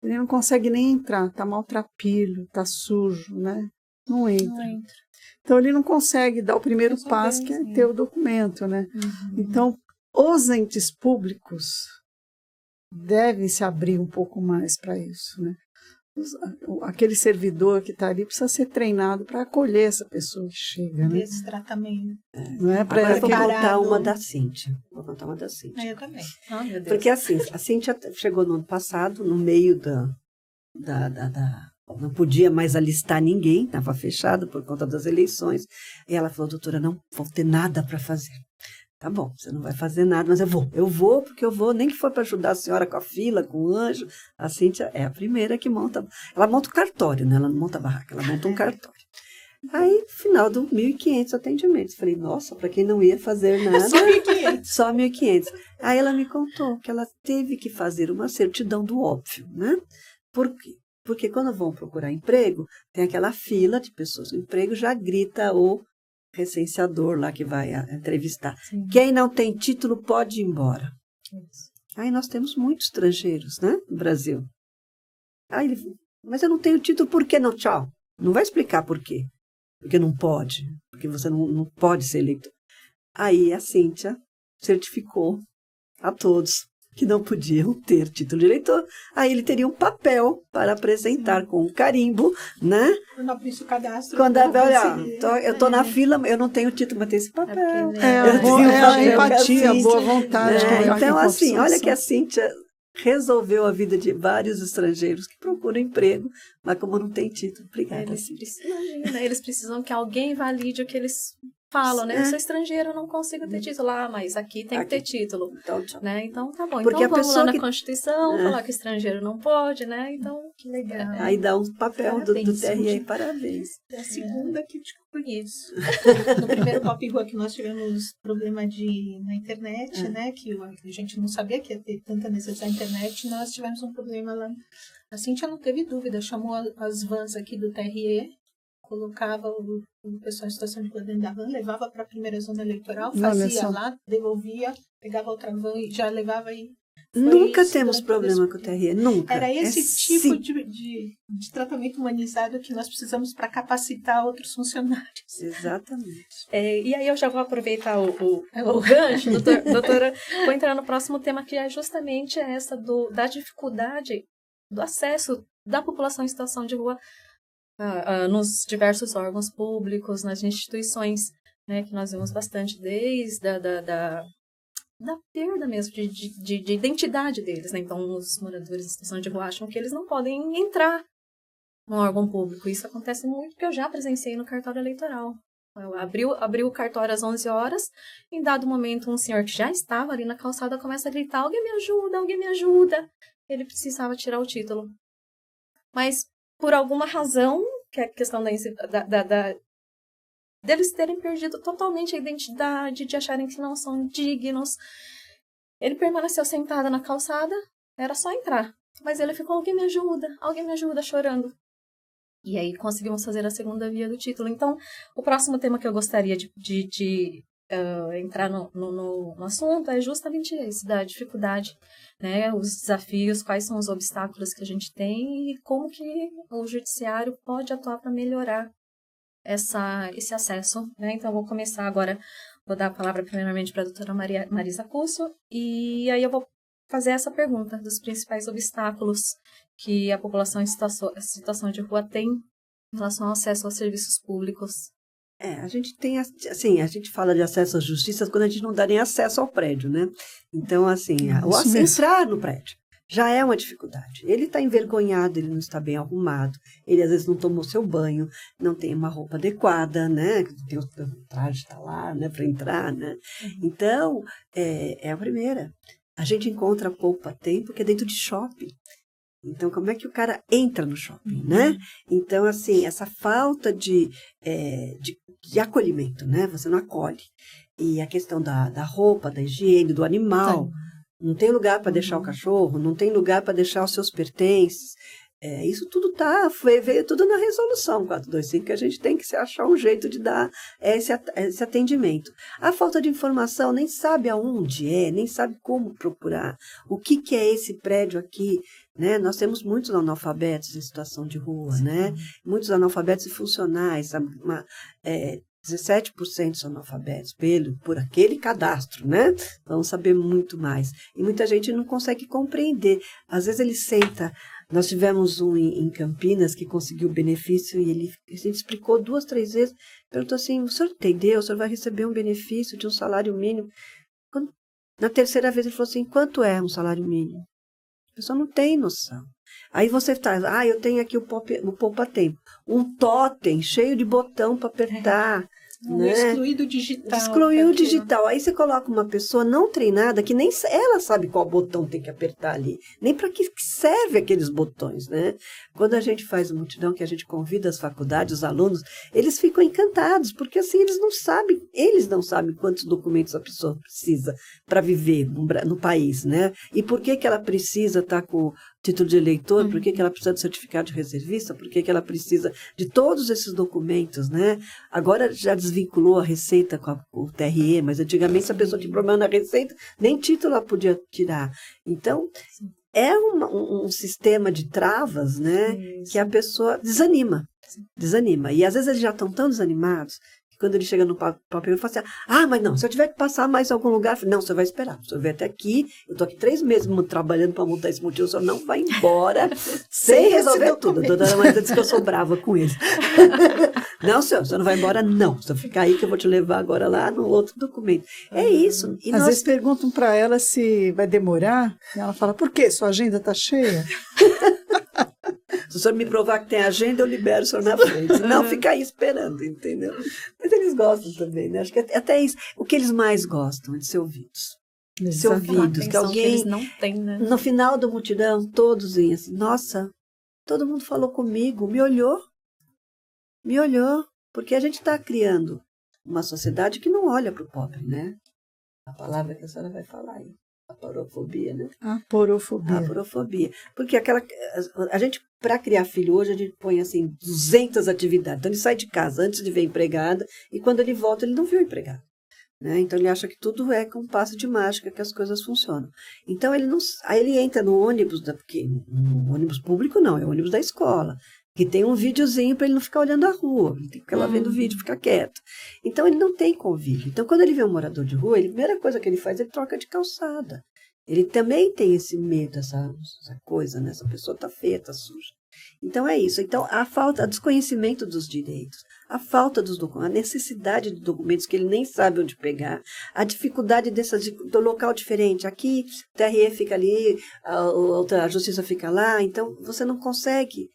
Ele não consegue nem entrar, está maltrapilho, está sujo, né? Não entra. Então, ele não consegue dar o primeiro passo, que é ter o documento, né? Então, os entes públicos devem se abrir um pouco mais para isso, né? Aquele servidor que está ali precisa ser treinado para acolher essa pessoa que chega, né? Esse tratamento. Não é para Agora, vou contar uma da Cíntia. Eu também. Oh, meu Deus. Porque assim, a Cíntia chegou no ano passado, no meio não podia mais alistar ninguém, estava fechado por conta das eleições. E ela falou, doutora, não vou ter nada para fazer. Tá bom, você não vai fazer nada, mas eu vou porque eu vou, nem que for para ajudar a senhora com a fila, com o anjo. A Cíntia é a primeira que monta, ela monta o cartório, né? Ela não monta a barraca, ela monta um cartório. Aí, no final do 1.500 atendimentos, falei, nossa, para quem não ia fazer nada, só 1.500. Só 1.500. Aí ela me contou que ela teve que fazer uma certidão do óbvio, né? Por quê? Porque quando vão procurar emprego, tem aquela fila de pessoas no emprego, já grita o recenseador lá que vai entrevistar. Sim. Quem não tem título pode ir embora. Isso. Aí nós temos muitos estrangeiros, né, no Brasil. Aí ele, mas eu não tenho título, por que não? Tchau. Não vai explicar por quê. Porque não pode, porque você não pode ser eleitor. Aí a Cíntia certificou a todos que não podiam ter título de eleitor. Aí ele teria um papel para apresentar com um carimbo, né? Quando abrir o cadastro. Quando olha, eu estou na fila, eu não tenho título, mas tem esse papel. A empatia, a boa vontade. Então, assim, olha que a Cíntia resolveu a vida de vários estrangeiros que procuram emprego, mas como não tem título, obrigada. Eles precisam que alguém valide o que eles falam, né? Eu sou estrangeiro, eu não consigo ter título. Mas aqui tem que ter título. Então, então tá bom. Porque então vamos lá na Constituição, falar que estrangeiro não pode, né? Então, que legal. Aí dá um papel do TRE, parabéns. É a segunda que eu te conheço. No primeiro Papo Rua que nós tivemos problema na internet, né? Que a gente não sabia que ia ter tanta necessidade da internet, nós tivemos um problema lá. A Cíntia não teve dúvida, chamou as vans aqui do TRE, colocava o pessoal em situação de rua dentro da van, levava para a primeira zona eleitoral, fazia lá, devolvia, pegava outra van e já levava aí. Nunca temos problema com o TRE, nunca. Era esse tipo de tratamento humanizado que nós precisamos para capacitar outros funcionários. Exatamente. E aí eu já vou aproveitar o gancho, doutora, vou entrar no próximo tema, que é justamente essa da dificuldade do acesso da população em situação de rua nos diversos órgãos públicos, nas instituições, né, que nós vemos bastante desde da perda mesmo de identidade deles, né? Então, os moradores em situação de rua acham que eles não podem entrar no órgão público. Isso acontece muito, porque eu já presenciei no cartório eleitoral. Eu abri o cartório às 11 horas, em dado momento um senhor que já estava ali na calçada começa a gritar: alguém me ajuda, alguém me ajuda. Ele precisava tirar o título. Mas, por alguma razão, que é a questão deles terem perdido totalmente a identidade, de acharem que não são dignos, ele permaneceu sentado na calçada, era só entrar. Mas ele ficou: alguém me ajuda, chorando. E aí conseguimos fazer a segunda via do título. Então, o próximo tema que eu gostaria de entrar no assunto é justamente esse, da dificuldade, né, os desafios, quais são os obstáculos que a gente tem e como que o judiciário pode atuar para melhorar esse acesso, né? Então, eu vou começar agora, vou dar a palavra primeiramente para a doutora Marisa Cúcio, e aí eu vou fazer essa pergunta dos principais obstáculos que a população em situação de rua tem em relação ao acesso aos serviços públicos. A gente tem, assim, a gente fala de acesso à justiça quando a gente não dá nem acesso ao prédio, né? Então, assim, entrar no prédio já é uma dificuldade. Ele está envergonhado, ele não está bem arrumado, ele às vezes não tomou seu banho, não tem uma roupa adequada, né? Tem o traje está lá, né, para entrar, né? Então, é a primeira. A gente encontra poupa-tempo que é dentro de shopping. Então, como é que o cara entra no shopping, né? Então, assim, essa falta de acolhimento, né? Você não acolhe. E a questão da roupa, da higiene, do animal. Não tem lugar para deixar o cachorro, não tem lugar para deixar os seus pertences. Isso tudo veio tudo na resolução 425, que a gente tem que achar um jeito de dar esse atendimento. A falta de informação, nem sabe aonde nem sabe como procurar. O que é esse prédio aqui? Né? Nós temos muitos analfabetos em situação de rua, né? Muitos analfabetos e funcionais, 17% são analfabetos por aquele cadastro, né? Vamos saber muito mais. E muita gente não consegue compreender. Às vezes ele senta. Nós tivemos um em Campinas que conseguiu o benefício e a gente explicou 2, 3 vezes. Perguntou assim: o senhor entendeu? O senhor vai receber um benefício de um salário mínimo? Na terceira vez ele falou assim: quanto é um salário mínimo? A pessoa não tem noção. Aí você traz: eu tenho aqui o poupa-tempo. Um totem cheio de botão para apertar. Né? Excluído digital. Excluiu o digital. Aí você coloca uma pessoa não treinada que nem ela sabe qual botão tem que apertar ali. Nem para que serve aqueles botões, né? Quando a gente faz o mutirão, que a gente convida as faculdades, os alunos, eles ficam encantados, porque assim eles não sabem quantos documentos a pessoa precisa para viver no país, né? E por que ela precisa estar com título de eleitor, por que ela precisa de certificado de reservista, por que ela precisa de todos esses documentos, né? Agora já desvinculou a Receita com o TRE, mas antigamente se a pessoa tinha problema na Receita, nem título ela podia tirar. Então, é um sistema de travas, né, que a pessoa desanima. E às vezes eles já estão tão desanimados que quando ele chega no papel, ele fala assim, mas não, se eu tiver que passar mais em algum lugar, não, você vai esperar, você vai até aqui, eu estou aqui 3 meses trabalhando para montar esse motivo, o senhor não vai embora sem resolver tudo. A doutora Marisa disse que eu sou brava com ele. Não, senhor, você não vai embora, não. Você ficar aí que eu vou te levar agora lá no outro documento. É isso. E às vezes perguntam para ela se vai demorar, e ela fala, por quê? Sua agenda está cheia? Se o senhor me provar que tem agenda, eu libero o senhor na frente. Não fica aí esperando, entendeu? Mas eles gostam também, né? Acho que até isso. O que eles mais gostam é de ser ouvidos. Ser ouvidos. Que alguém, eles não têm, né? No final do mutirão, todos vinham assim, nossa, todo mundo falou comigo, me olhou. Porque a gente está criando uma sociedade que não olha para o pobre, né? A palavra que a senhora vai falar aí. A porofobia, né? A porofobia. Porque a gente, para criar filho hoje, a gente põe assim 200 atividades. Então ele sai de casa antes de ver empregada e quando ele volta ele não viu empregada. Né? Então ele acha que tudo é com um passe de mágica que as coisas funcionam. Então aí ele entra no ônibus, porque no ônibus público não, é o ônibus da escola. Que tem um videozinho para ele não ficar olhando a rua, ele tem que ficar lá vendo o vídeo, ficar quieto. Então, ele não tem convívio. Então, quando ele vê um morador de rua, a primeira coisa que ele faz é troca de calçada. Ele também tem esse medo, essa coisa, né? Essa pessoa está feia, está suja. Então, é isso. Então, o desconhecimento dos direitos, a falta dos documentos, a necessidade de documentos que ele nem sabe onde pegar, a dificuldade do local diferente. Aqui, o TRE fica ali, a justiça fica lá, então você não consegue...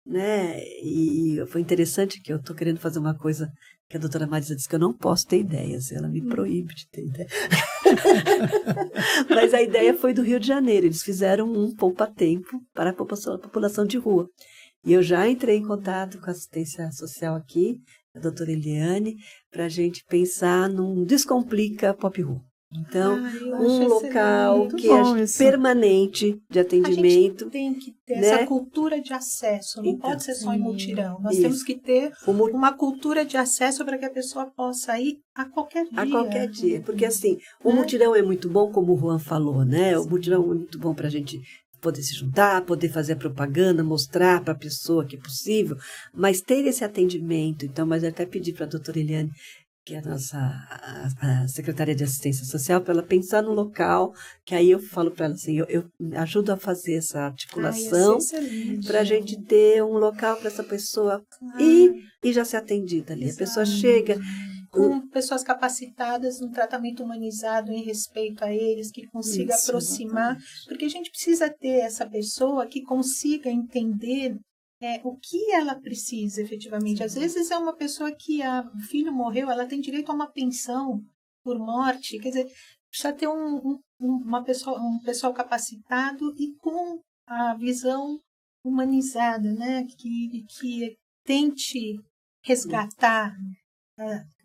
Né? E foi interessante que eu estou querendo fazer uma coisa que a doutora Marisa disse que eu não posso ter ideias, ela me proíbe de ter ideia. Mas a ideia foi do Rio de Janeiro, eles fizeram um poupa-tempo para a população de rua. E eu já entrei em contato com a assistência social aqui, a doutora Eliane, para a gente pensar num Descomplica Pop Rua. Então, um local que é permanente de atendimento. A gente tem que ter essa cultura de acesso, não pode ser só em mutirão. Nós temos que ter uma cultura de acesso para que a pessoa possa ir a qualquer dia. A qualquer dia, porque assim, o mutirão é muito bom, como o Juan falou, né? O mutirão é muito bom para a gente poder se juntar, poder fazer a propaganda, mostrar para a pessoa que é possível, mas ter esse atendimento. Então, mas eu até pedi para a doutora Eliane, que é a secretária de assistência social, para ela pensar no local, que aí eu falo para ela assim, eu ajudo a fazer essa articulação para a gente ter um local para essa pessoa ir e já ser atendida ali. Exato. A pessoa chega... Com pessoas capacitadas no tratamento humanizado, em respeito a eles, que consiga aproximar, exatamente. Porque a gente precisa ter essa pessoa que consiga entender o que ela precisa efetivamente. Sim. Às vezes é uma pessoa que o filho morreu, ela tem direito a uma pensão por morte, quer dizer, precisa ter um pessoal capacitado e com a visão humanizada, né? que tente resgatar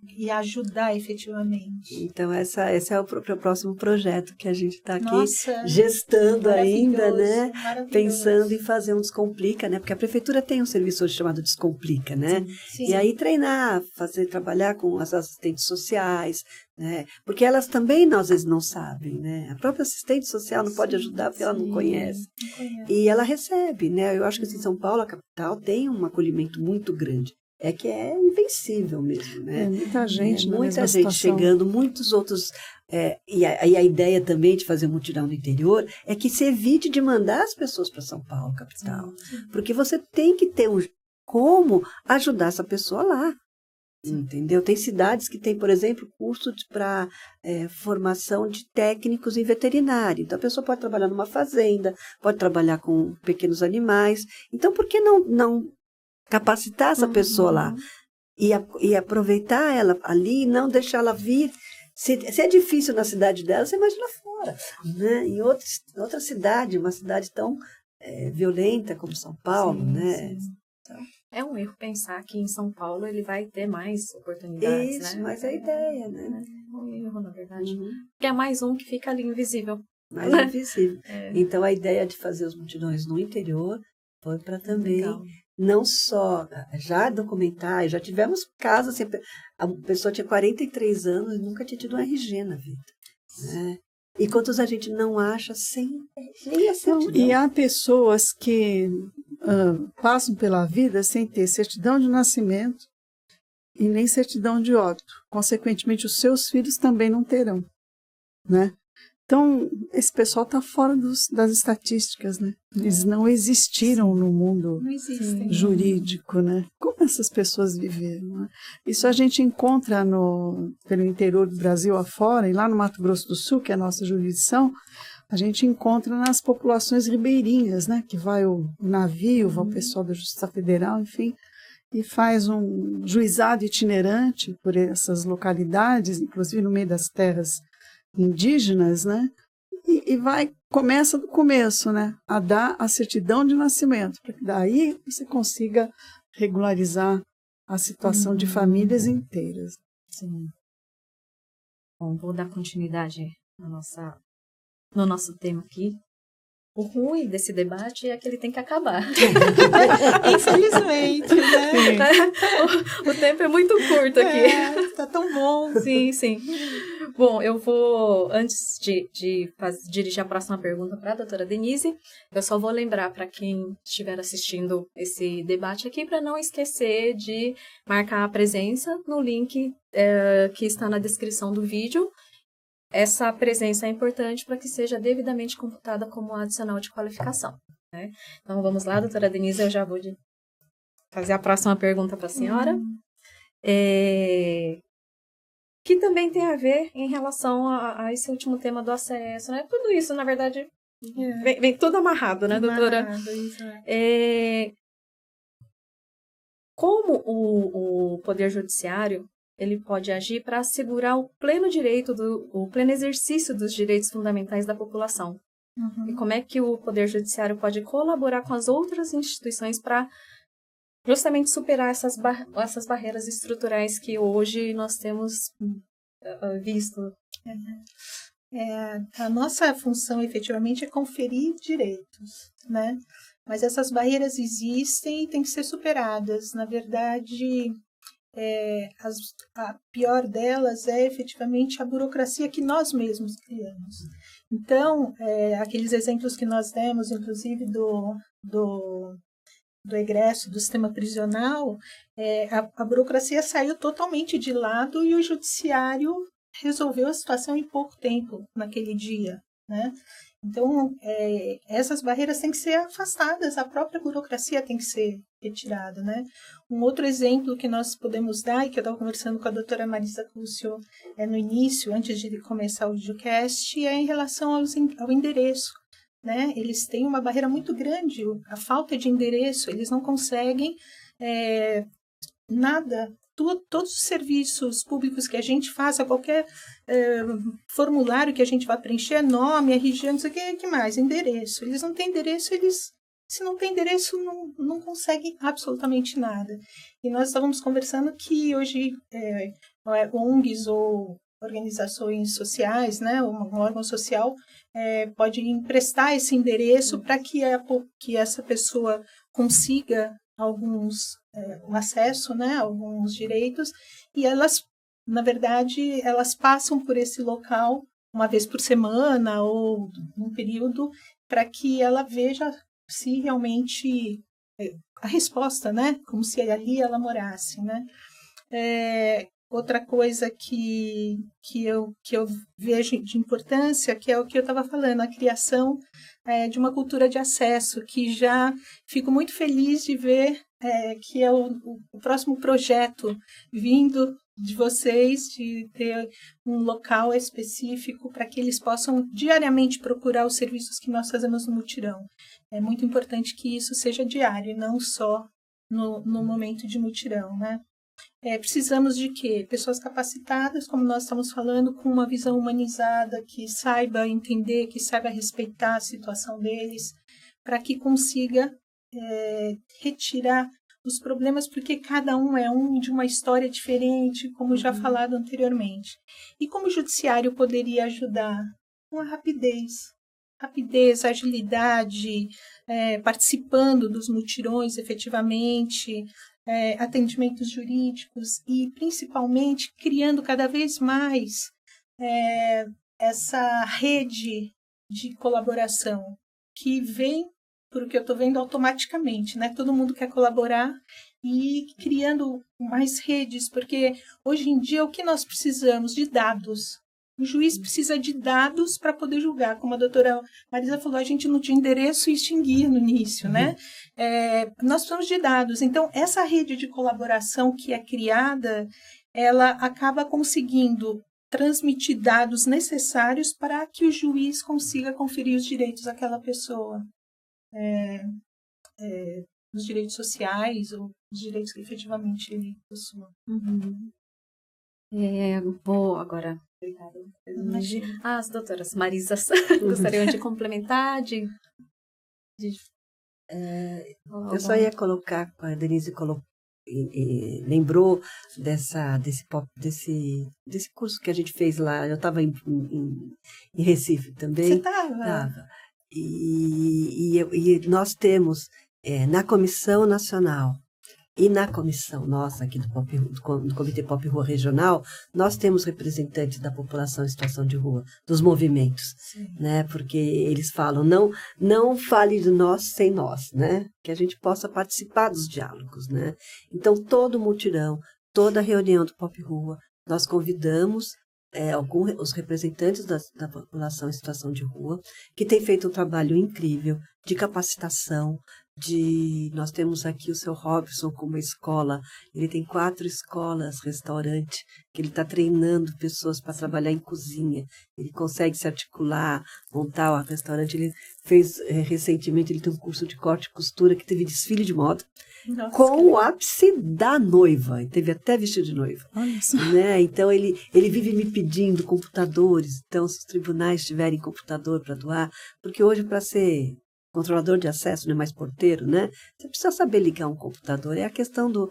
e ajudar efetivamente. Então, esse é o próximo projeto que a gente está aqui gestando ainda, né? Pensando em fazer um Descomplica, né? Porque a prefeitura tem um serviço hoje chamado Descomplica, né? Sim. E aí treinar, trabalhar com as assistentes sociais, né? Porque elas também, às vezes, não sabem, né? A própria assistente social não pode ajudar porque ela não conhece. E ela recebe, né? Eu acho que assim, São Paulo, a capital, tem um acolhimento muito grande. É que é invencível mesmo, né? Muita gente, muita gente chegando, muitos outros... E a ideia também de fazer um mutirão no interior é que se evite de mandar as pessoas para São Paulo, capital. Sim. Porque você tem que ter como ajudar essa pessoa lá. Sim. Entendeu? Tem cidades que têm, por exemplo, curso para formação de técnicos em veterinário. Então, a pessoa pode trabalhar numa fazenda, pode trabalhar com pequenos animais. Então, por que não capacitar essa pessoa lá e aproveitar ela ali e não deixar ela vir. Se é difícil na cidade dela, você imagina fora. Né? Em outra cidade, uma cidade tão violenta como São Paulo. Sim, né? Sim. Então, é um erro pensar que em São Paulo ele vai ter mais oportunidades. Isso, né? mas é a ideia. Né? É um erro, na verdade. Porque é mais um que fica ali invisível. mais invisível. Então, a ideia de fazer os mutirões no interior foi para também, não só já documentar, já tivemos casos, assim, a pessoa tinha 43 anos e nunca tinha tido um RG na vida. Né? E quantos a gente não acha sem a certidão? E há pessoas que passam pela vida sem ter certidão de nascimento e nem certidão de óbito. Consequentemente, os seus filhos também não terão, né? Então, esse pessoal está fora das estatísticas, né? Eles não existiram no mundo jurídico, né? Como essas pessoas viveram? Né? Isso a gente encontra pelo interior do Brasil afora, e lá no Mato Grosso do Sul, que é a nossa jurisdição, a gente encontra nas populações ribeirinhas, né? Que vai o navio, vai o pessoal da Justiça Federal, enfim, e faz um juizado itinerante por essas localidades, inclusive no meio das terras indígenas, né? E começa do começo, né? A dar a certidão de nascimento, para que daí você consiga regularizar a situação de famílias inteiras. Sim. Bom, vou dar continuidade no nosso tema aqui. O ruim desse debate é que ele tem que acabar. Infelizmente, né? O tempo é muito curto aqui. Tá tão bom. Sim, sim. Bom, eu vou, antes de dirigir a próxima pergunta para a doutora Denise, eu só vou lembrar para quem estiver assistindo esse debate aqui, para não esquecer de marcar a presença no link que está na descrição do vídeo. Essa presença é importante para que seja devidamente computada como adicional de qualificação. Né? Então, vamos lá, doutora Denise, eu já vou fazer a próxima pergunta para a senhora. Que também tem a ver em relação a esse último tema do acesso. Né? Tudo isso, na verdade, vem tudo amarrado, né, doutora? Como o Poder Judiciário ele pode agir para assegurar o pleno direito, o pleno exercício dos direitos fundamentais da população. E como é que o Poder Judiciário pode colaborar com as outras instituições para justamente superar essas barreiras estruturais que hoje nós temos visto? A nossa função, efetivamente, é conferir direitos, né? Mas essas barreiras existem e têm que ser superadas. Na verdade, a pior delas é efetivamente a burocracia que nós mesmos criamos. Então, aqueles exemplos que nós demos, inclusive do egresso do sistema prisional, a burocracia saiu totalmente de lado e o judiciário resolveu a situação em pouco tempo, naquele dia, né? Então, essas barreiras têm que ser afastadas, a própria burocracia tem que ser retirada, né? Um outro exemplo que nós podemos dar, e que eu estava conversando com a doutora Marisa Cúcio no início, antes de começar o videocast, é em relação ao endereço. Né? Eles têm uma barreira muito grande, a falta de endereço, eles não conseguem nada. Todos os serviços públicos que a gente faça, qualquer formulário que a gente vai preencher, nome, RG, não sei o que mais, endereço. Eles não têm endereço, se não tem endereço, não conseguem absolutamente nada. E nós estávamos conversando que hoje ONGs ou organizações sociais, né, um órgão social pode emprestar esse endereço para que essa pessoa consiga o acesso, né, a alguns direitos, e elas, na verdade, elas passam por esse local uma vez por semana ou num período para que ela veja se realmente a resposta, né, como se ali ela morasse, né. Outra coisa que eu vejo de importância, que é o que eu estava falando, a criação de uma cultura de acesso, que já fico muito feliz de ver que é o próximo projeto vindo de vocês, de ter um local específico para que eles possam diariamente procurar os serviços que nós fazemos no mutirão. É muito importante que isso seja diário, e não só no momento de mutirão, né? Precisamos de quê? Pessoas capacitadas, como nós estamos falando, com uma visão humanizada, que saiba entender, que saiba respeitar a situação deles, para que consiga retirar os problemas, porque cada um é de uma história diferente, como já falado anteriormente. E como o judiciário poderia ajudar? Com a rapidez, rapidez, agilidade, participando dos mutirões efetivamente, atendimentos jurídicos e, principalmente, criando cada vez mais essa rede de colaboração que vem, por o que eu estou vendo, automaticamente, né? Todo mundo quer colaborar e criando mais redes, porque hoje em dia o que nós precisamos de dados. O juiz precisa de dados para poder julgar. Como a doutora Marisa falou, a gente não tinha endereço e extinguia no início, né? Nós precisamos de dados. Então, essa rede de colaboração que é criada, ela acaba conseguindo transmitir dados necessários para que o juiz consiga conferir os direitos daquela pessoa. Os direitos sociais ou os direitos que efetivamente ele possua. Uhum. Vou agora. Obrigada. As doutoras Marisas gostariam de complementar? Eu só ia colocar, a Denise lembrou desse curso que a gente fez lá. Eu estava em Recife também. Você estava? Estava. E nós temos na Comissão Nacional e na comissão nossa aqui do Comitê Pop Rua Regional, nós temos representantes da população em situação de rua, dos movimentos, né? Porque eles falam, não fale de nós sem nós, né? Que a gente possa participar dos diálogos, né? Então, todo mutirão, toda reunião do Pop Rua, nós convidamos os representantes da população em situação de rua, que tem feito um trabalho incrível de capacitação, nós temos aqui o seu Robson com uma escola, ele tem 4 escolas, restaurante, que ele está treinando pessoas para trabalhar em cozinha, ele consegue se articular, montar o restaurante, ele fez recentemente, ele tem um curso de corte e costura que teve desfile de moda, nossa, com o ápice da noiva, teve até vestido de noiva, né? Então ele vive me pedindo computadores, então se os tribunais tiverem computador para doar, porque hoje para ser controlador de acesso, não é mais porteiro, né? Você precisa saber ligar um computador. É a questão do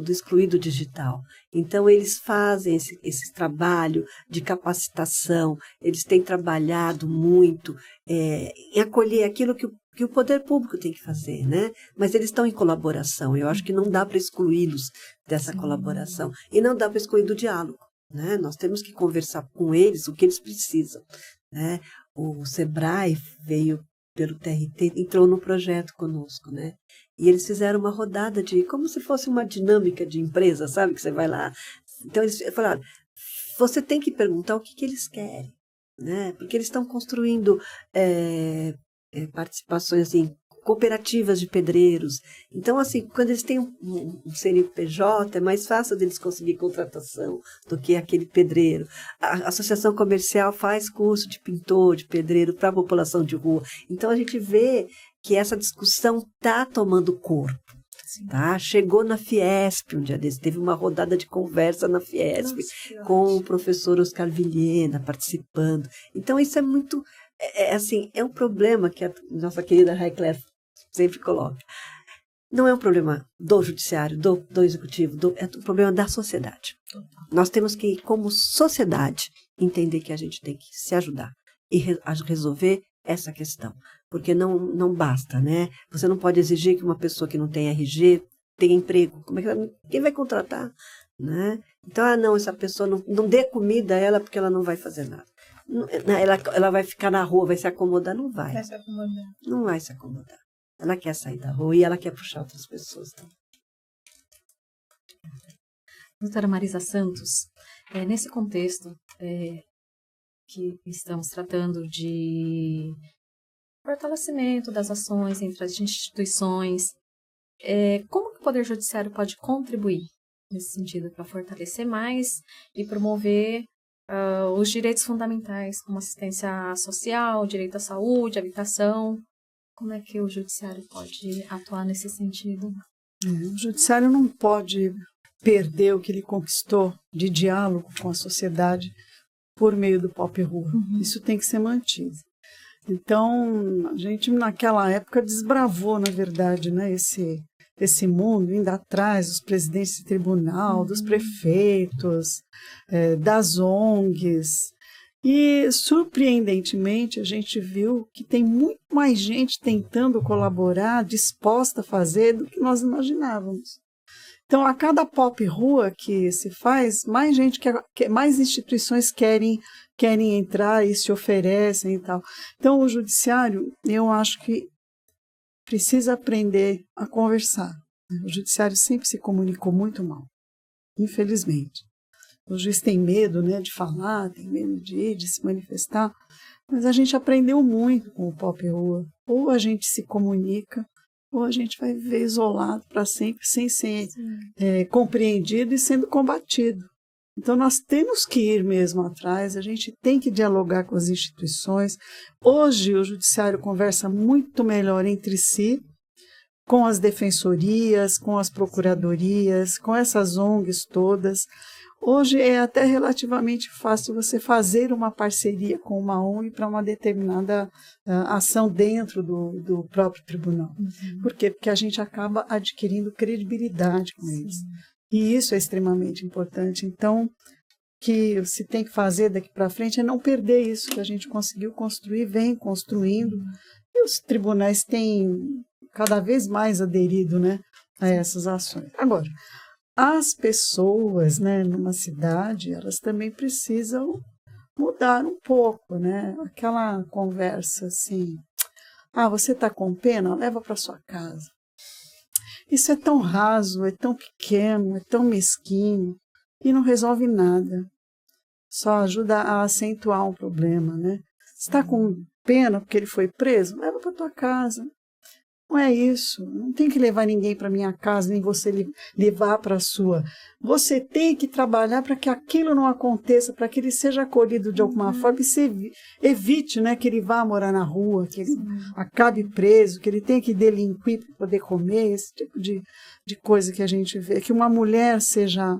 excluído digital. Então, eles fazem esse trabalho de capacitação, eles têm trabalhado muito em acolher aquilo que o poder público tem que fazer, né? Mas eles estão em colaboração. Eu acho que não dá para excluí-los dessa colaboração. E não dá para excluir do diálogo, né? Nós temos que conversar com eles o que eles precisam, né? O Sebrae veio pelo TRT, entrou no projeto conosco, né? E eles fizeram uma rodada como se fosse uma dinâmica de empresa, sabe? Que você vai lá. Então, eles falaram, você tem que perguntar o que eles querem, né? Porque eles estão construindo participações, assim, cooperativas de pedreiros. Então, assim, quando eles têm um CNPJ, é mais fácil deles conseguir contratação do que aquele pedreiro. A associação comercial faz curso de pintor, de pedreiro para a população de rua. Então, a gente vê que essa discussão está tomando corpo. Tá? Chegou na Fiesp um dia desse, teve uma rodada de conversa na Fiesp, com o professor Oscar Vilhena participando. Então, isso é muito... assim, é um problema que a nossa querida Raicler sempre coloca. Não é um problema do judiciário, do executivo, é um problema da sociedade. Nós temos que, como sociedade, entender que a gente tem que se ajudar e resolver essa questão. Porque não basta, né? Você não pode exigir que uma pessoa que não tem RG tenha emprego. Quem vai contratar? Né? Então, essa pessoa não dê comida a ela porque ela não vai fazer nada. Ela vai ficar na rua, vai se acomodar? Não vai. Vai se acomodar. Não vai se acomodar. Ela quer sair da rua e ela quer puxar outras pessoas também. Doutora Marisa Santos, nesse contexto que estamos tratando de fortalecimento das ações entre as instituições, como que o Poder Judiciário pode contribuir nesse sentido para fortalecer mais e promover os direitos fundamentais, como assistência social, direito à saúde, habitação? Como é que o judiciário pode atuar nesse sentido? O judiciário não pode perder o que ele conquistou de diálogo com a sociedade por meio do Pop Rua. Isso tem que ser mantido. Então, a gente naquela época desbravou, na verdade, né, esse mundo, indo atrás dos presidentes de tribunal, dos prefeitos, das ONGs. E, surpreendentemente, a gente viu que tem muito mais gente tentando colaborar, disposta a fazer, do que nós imaginávamos. Então, a cada pop rua que se faz, mais gente mais instituições querem entrar e se oferecem e tal. Então, o judiciário, eu acho que precisa aprender a conversar. O judiciário sempre se comunicou muito mal, infelizmente. O juiz tem medo, né, de falar, tem medo de ir, de se manifestar, mas a gente aprendeu muito com o pop rua. Ou a gente se comunica, ou a gente vai viver isolado para sempre, sem ser compreendido e sendo combatido. Então, nós temos que ir mesmo atrás, a gente tem que dialogar com as instituições. Hoje, o judiciário conversa muito melhor entre si, com as defensorias, com as procuradorias, com essas ONGs todas. Hoje é até relativamente fácil você fazer uma parceria com uma ONG para uma determinada ação dentro do próprio tribunal. Uhum. Por quê? Porque a gente acaba adquirindo credibilidade com eles. E isso é extremamente importante. Então, o que se tem que fazer daqui para frente é não perder isso que a gente conseguiu construir, vem construindo. E os tribunais têm cada vez mais aderido, né, a essas ações. Agora, as pessoas, né, numa cidade, elas também precisam mudar um pouco, né? Aquela conversa assim, você está com pena? Leva para sua casa. Isso é tão raso, é tão pequeno, é tão mesquinho e não resolve nada. Só ajuda a acentuar um problema, né? Você está com pena porque ele foi preso? Leva para tua casa. Não é isso, não tem que levar ninguém para minha casa, nem você levar para a sua. Você tem que trabalhar para que aquilo não aconteça, para que ele seja acolhido de alguma forma e se evite, né, que ele vá morar na rua, que ele acabe preso, que ele tenha que delinquir para poder comer, esse tipo de coisa que a gente vê. Que uma mulher seja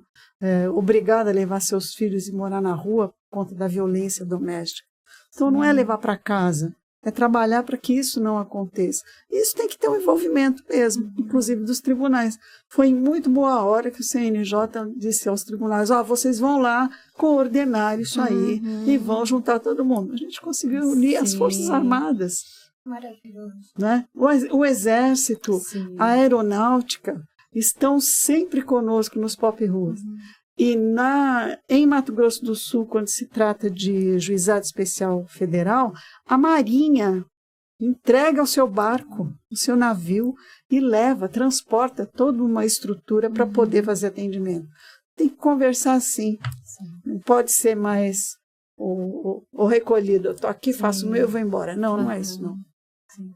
obrigada a levar seus filhos e morar na rua por conta da violência doméstica. Então não é levar para casa. É trabalhar para que isso não aconteça. Isso tem que ter um envolvimento mesmo, inclusive dos tribunais. Foi em muito boa hora que o CNJ disse aos tribunais, vocês vão lá coordenar isso aí e vão juntar todo mundo. A gente conseguiu unir as Forças Armadas. Maravilhoso. Né? O Exército, a Aeronáutica estão sempre conosco nos pop ruas. E em Mato Grosso do Sul, quando se trata de Juizado Especial Federal, a Marinha entrega o seu barco, o seu navio, e transporta toda uma estrutura para poder fazer atendimento. Tem que conversar assim. Não pode ser mais o recolhido. Eu estou aqui, faço o meu e vou embora. Não é isso, não.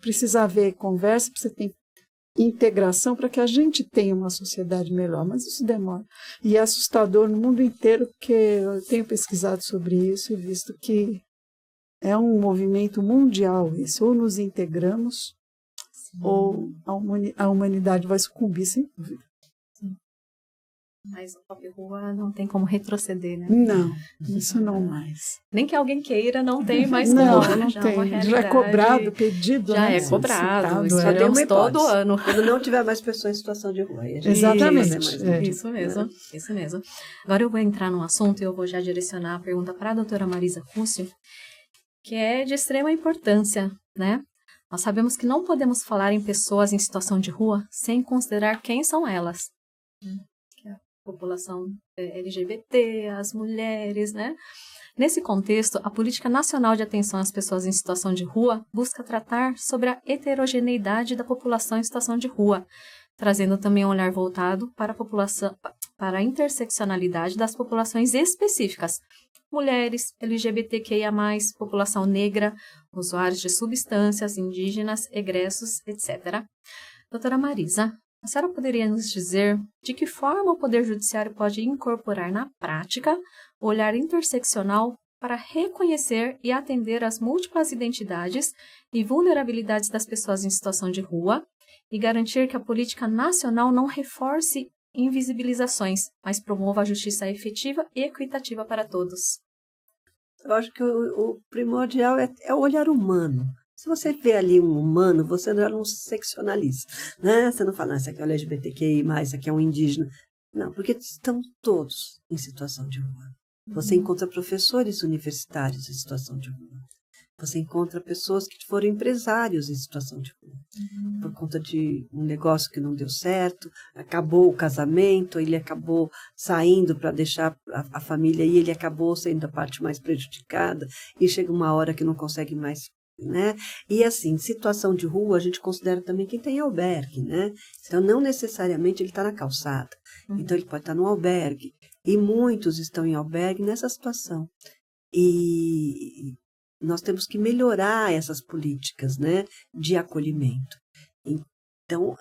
Precisa haver conversa, precisa ter integração para que a gente tenha uma sociedade melhor, mas isso demora. E é assustador no mundo inteiro, porque eu tenho pesquisado sobre isso e visto que é um movimento mundial isso. Ou nos integramos, ou a humanidade vai sucumbir, sem dúvida. Mas o pop rua não tem como retroceder, né? Não, isso não mais. Nem que alguém queira, não tem mais como. Não tem. Já é cobrado, pedido. Já né? é cobrado. Esperamos todo ano. Quando não tiver mais pessoas em situação de rua. Exatamente. Isso mesmo. Agora eu vou entrar num assunto e eu vou já direcionar a pergunta para a doutora Marisa Cúcio, que é de extrema importância, né? Nós sabemos que não podemos falar em pessoas em situação de rua sem considerar quem são elas. População LGBT, as mulheres, né? Nesse contexto, a Política Nacional de Atenção às Pessoas em Situação de Rua busca tratar sobre a heterogeneidade da população em situação de rua, trazendo também um olhar voltado para a interseccionalidade das populações específicas, mulheres, LGBTQIA+, população negra, usuários de substâncias, indígenas, egressos, etc. Doutora Marisa, a senhora poderia nos dizer de que forma o Poder Judiciário pode incorporar na prática o olhar interseccional para reconhecer e atender às múltiplas identidades e vulnerabilidades das pessoas em situação de rua e garantir que a política nacional não reforce invisibilizações, mas promova a justiça efetiva e equitativa para todos? Eu acho que o primordial é o olhar humano. Se você vê ali um humano, você não seccionaliza, né? Você não fala, esse aqui é o LGBTQI+, esse aqui é um indígena. Não, porque estão todos em situação de rua. Você encontra professores universitários em situação de rua. Você encontra pessoas que foram empresários em situação de rua. Por conta de um negócio que não deu certo, acabou o casamento, ele acabou saindo para deixar a família e ele acabou sendo a parte mais prejudicada e chega uma hora que não consegue mais, né? E assim, situação de rua a gente considera também quem tem albergue, né? Então não necessariamente ele está na calçada, então ele pode estar no albergue e muitos estão em albergue nessa situação e nós temos que melhorar essas políticas, né, de acolhimento. Então,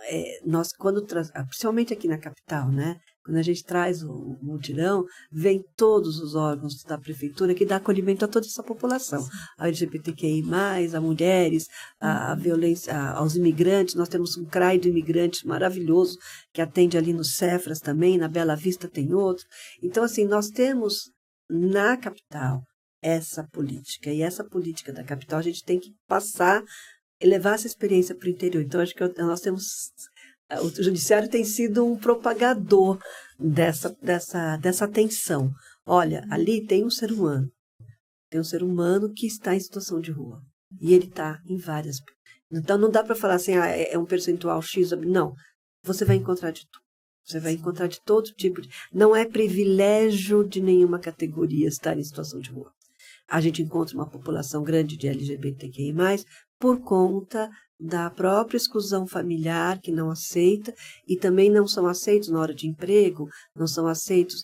nós quando principalmente aqui na capital, né, quando a gente traz o mutirão, vem todos os órgãos da prefeitura que dá acolhimento a toda essa população, a LGBTQI+, a mulheres, a violência, aos imigrantes. Nós temos um CRAI de imigrantes maravilhoso que atende ali no Cefras também, na Bela Vista tem outro. Então, assim, nós temos na capital essa política, e essa política da capital a gente tem que passar e levar essa experiência para o interior. Então, acho que nós temos, o judiciário tem sido um propagador dessa atenção. Olha, ali tem um ser humano que está em situação de rua, e ele está em várias. Então, não dá para falar assim, é um percentual X, não, você vai encontrar de tudo. Você vai encontrar de todo tipo Não é privilégio de nenhuma categoria estar em situação de rua. A gente encontra uma população grande de LGBTQI+, por conta da própria exclusão familiar, que não aceita, e também não são aceitos na hora de emprego, não são aceitos.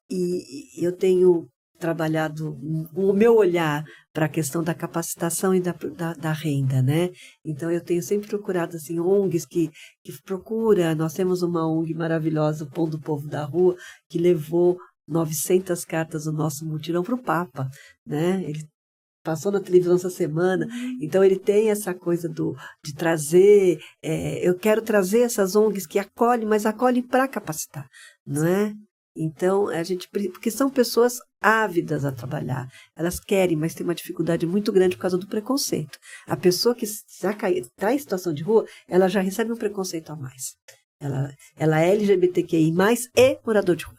E eu tenho trabalhado o meu olhar para a questão da capacitação e da renda, né? Então, eu tenho sempre procurado, assim, ONGs que procura. Nós temos uma ONG maravilhosa, o Pão do Povo da Rua, que levou 900 cartas do nosso mutirão para o Papa, né? Ele passou na televisão essa semana, então ele tem essa coisa de trazer, eu quero trazer essas ONGs que acolhem, mas acolhem para capacitar, não é? Então, porque são pessoas ávidas a trabalhar, elas querem, mas tem uma dificuldade muito grande por causa do preconceito. A pessoa que está em situação de rua, ela já recebe um preconceito a mais. Ela é LGBTQI+, e morador de rua.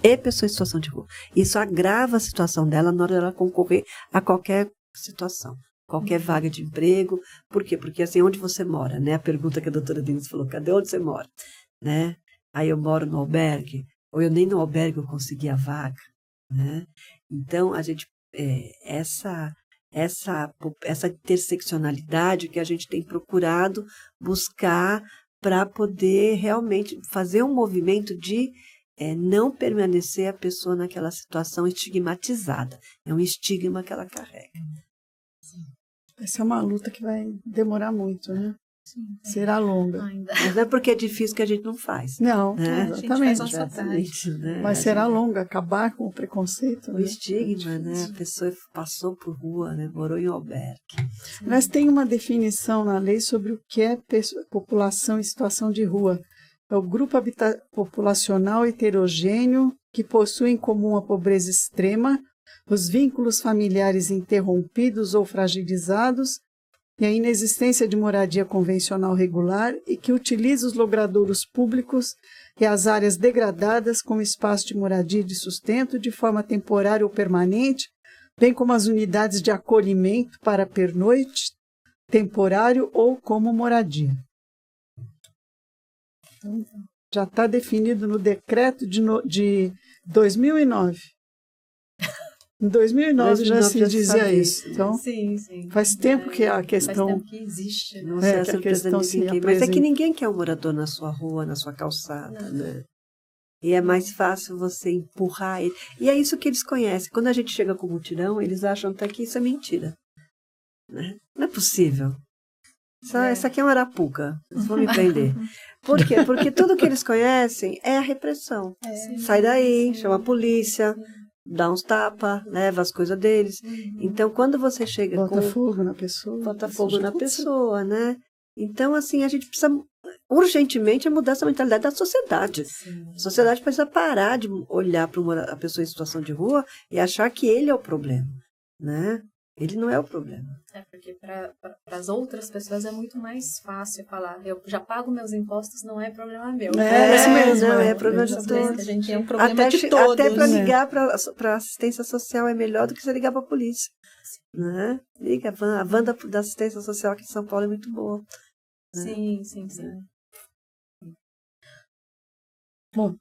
E pessoa em situação de rua. Isso agrava a situação dela na hora dela concorrer a qualquer situação, qualquer vaga de emprego. Por quê? Porque assim, onde você mora, né? A pergunta que a doutora Denise falou, cadê onde você mora? Né? Aí eu moro no albergue, ou eu nem no albergue eu consegui a vaga, né? Então, a gente, essa interseccionalidade que a gente tem procurado buscar para poder realmente fazer um movimento de não permanecer a pessoa naquela situação estigmatizada. É um estigma que ela carrega. Essa é uma luta que vai demorar muito, né? Sim, será longa. Ainda. Mas não é porque é difícil que a gente não faz. Não, né? exatamente. Exatamente, né? Mas será longa acabar com o preconceito. O estigma, né? A pessoa passou por rua, né? Morou em albergue. Mas tem uma definição na lei sobre o que é população em situação de rua. É o grupo populacional heterogêneo que possui em comum a pobreza extrema, os vínculos familiares interrompidos ou fragilizados e a inexistência de moradia convencional regular e que utiliza os logradouros públicos e as áreas degradadas como espaço de moradia e de sustento de forma temporária ou permanente, bem como as unidades de acolhimento para pernoite, temporário ou como moradia. Então, já está definido no decreto de 2009. Em 2009 já se dizia isso. Então, sim. Faz tempo que a questão... Faz tempo que existe. Não sei que a questão se ninguém, mas é que ninguém quer um morador na sua rua, na sua calçada, né? E é mais fácil você empurrar ele. E é isso que eles conhecem. Quando a gente chega com o mutirão, eles acham até que isso é mentira. Né? Não é possível. Essa aqui é uma arapuca. Eles vão me prender. Por quê? Porque tudo que eles conhecem é a repressão. Sai daí, chama a polícia, dá uns tapas, leva as coisas deles. Então, quando você chega Bota fogo na pessoa. Bota fogo na pessoa, né? Então, assim, a gente precisa urgentemente mudar essa mentalidade da sociedade. Sim. A sociedade precisa parar de olhar para a pessoa em situação de rua e achar que ele é o problema, né? Ele não é o problema. Porque para as outras pessoas é muito mais fácil falar, eu já pago meus impostos, não é problema meu. Isso mesmo. Não, é problema de todos. todos. A gente É um problema de todos. Até para ligar para assistência social é melhor do que você ligar para a polícia. Né? Liga, a van da assistência social aqui em São Paulo é muito boa. Né? Sim. Bom,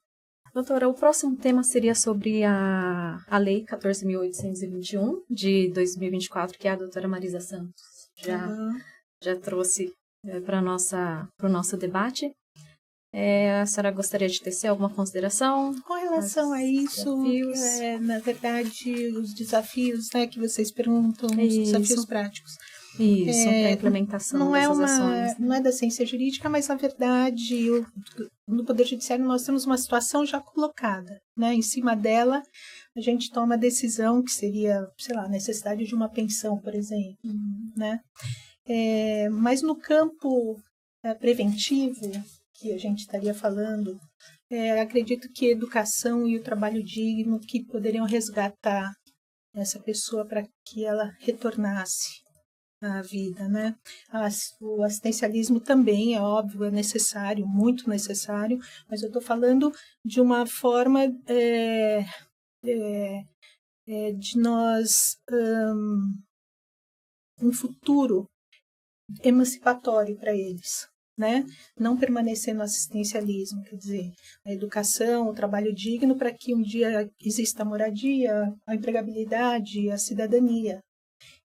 doutora, o próximo tema seria sobre a Lei 14.821 de 2024, que a doutora Marisa Santos já trouxe para o nosso debate. A senhora gostaria de tecer alguma consideração? Com relação a isso, na verdade, os desafios, né, que vocês perguntam, os desafios práticos. Isso, para a implementação dessas ações. Não é da ciência jurídica, mas, na verdade, no Poder Judiciário nós temos uma situação já colocada. Né? Em cima dela, a gente toma a decisão que seria, sei lá, a necessidade de uma pensão, por exemplo. Né? Mas no campo preventivo, que a gente estaria falando, acredito que a educação e o trabalho digno que poderiam resgatar essa pessoa para que ela retornasse à vida, né? O assistencialismo também, é óbvio, é necessário, muito necessário, mas eu estou falando de uma forma de nós um futuro emancipatório para eles. Né? Não permanecer no assistencialismo, quer dizer, a educação, o trabalho digno para que um dia exista a moradia, a empregabilidade, a cidadania.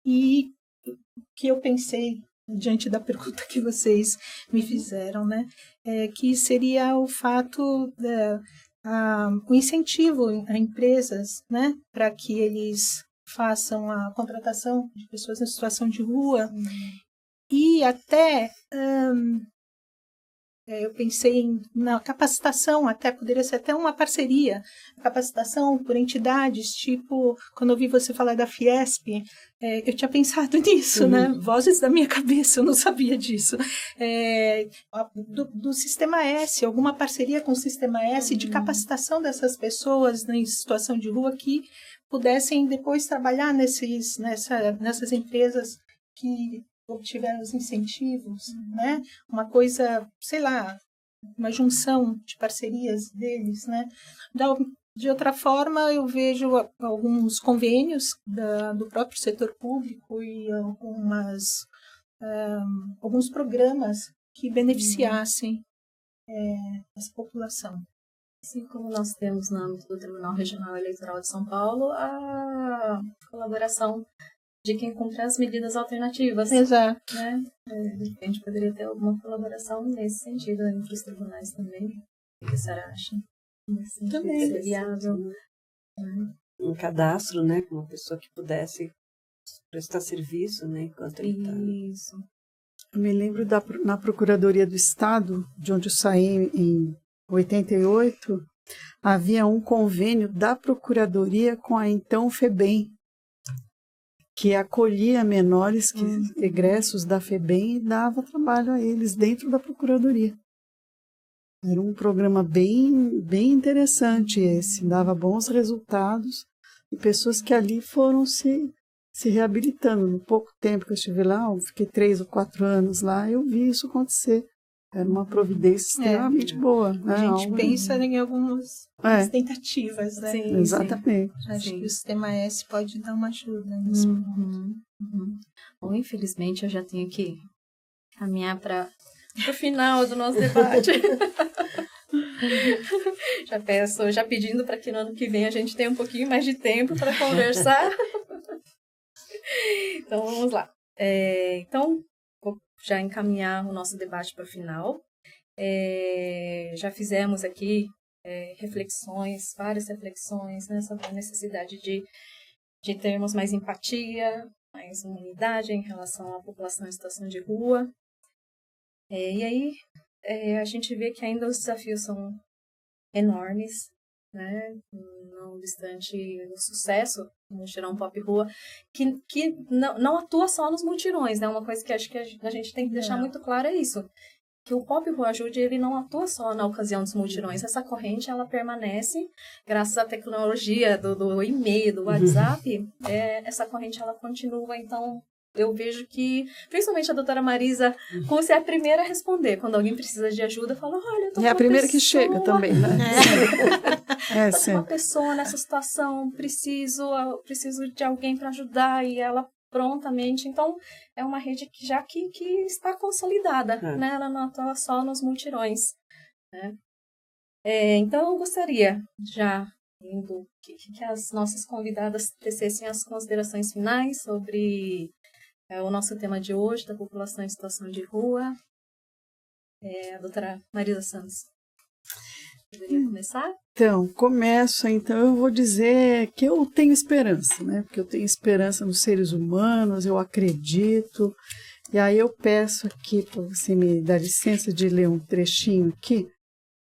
E o que eu pensei diante da pergunta que vocês me fizeram, né, que seria o fato, o incentivo a empresas, né, para que eles façam a contratação de pessoas em situação de rua e até eu pensei na capacitação, até poderia ser até uma parceria, capacitação por entidades, tipo, quando eu ouvi você falar da Fiesp, eu tinha pensado nisso, né? Vozes da minha cabeça, eu não sabia disso. Do Sistema S, alguma parceria com o Sistema S de capacitação dessas pessoas, né, em situação de rua que pudessem depois trabalhar nessas empresas que obtiveram os incentivos, né? Uma coisa, sei lá, uma junção de parcerias deles, né? De outra forma, eu vejo alguns convênios do próprio setor público e alguns programas que beneficiassem essa população. Assim como nós temos no âmbito do Tribunal Regional Eleitoral de São Paulo a colaboração de quem cumpre as medidas alternativas. Exato. Né? A gente poderia ter alguma colaboração nesse sentido entre os tribunais também. O que a senhora acha? Também. Seria viável. Um cadastro, né? Com uma pessoa que pudesse prestar serviço, né? Enquanto ele está... Isso. Eu me lembro na Procuradoria do Estado, de onde eu saí em 88, havia um convênio da Procuradoria com a então FEBEM, que acolhia menores egressos da FEBEM e dava trabalho a eles dentro da Procuradoria. Era um programa bem interessante esse, dava bons resultados e pessoas que ali foram se reabilitando. No pouco tempo que eu estive lá, eu fiquei 3 ou 4 anos lá, eu vi isso acontecer. Era uma providência extremamente boa. Né? A gente pensa em algumas tentativas, né? Sim, exatamente. Acho que o Sistema S pode dar uma ajuda nisso. Bom, infelizmente, eu já tenho que caminhar para o final do nosso debate. já pedindo para que no ano que vem a gente tenha um pouquinho mais de tempo para conversar. Então, vamos lá. Então, vou já encaminhar o nosso debate para o final. Já fizemos aqui várias reflexões, né, sobre a necessidade de termos mais empatia, mais humanidade em relação à população em situação de rua. E aí a gente vê que ainda os desafios são enormes, né? Não obstante o sucesso do Mutirão Pop Rua, que não atua só nos mutirões, né? Uma coisa que acho que a gente tem que deixar muito claro é isso. que o Pop Rua Ajude, ele não atua só na ocasião dos mutirões. Essa corrente, ela permanece, graças à tecnologia do e-mail, do WhatsApp, essa corrente, ela continua. Então, eu vejo que, principalmente a doutora Marisa Cúcia é a primeira a responder. Quando alguém precisa de ajuda, fala, olha, eu tô com É a primeira pessoa, que chega também, né? tô com uma pessoa nessa situação, preciso de alguém para ajudar, e ela prontamente. Então, é uma rede que já que está consolidada, né? Ela não atua só nos mutirões, né? Então, eu gostaria, já indo, que as nossas convidadas tecessem as considerações finais sobre o nosso tema de hoje, da população em situação de rua. A doutora Marisa Santos, poderia começar? Então, eu vou dizer que eu tenho esperança, né? Porque eu tenho esperança nos seres humanos, eu acredito. E aí eu peço aqui para você me dar licença de ler um trechinho aqui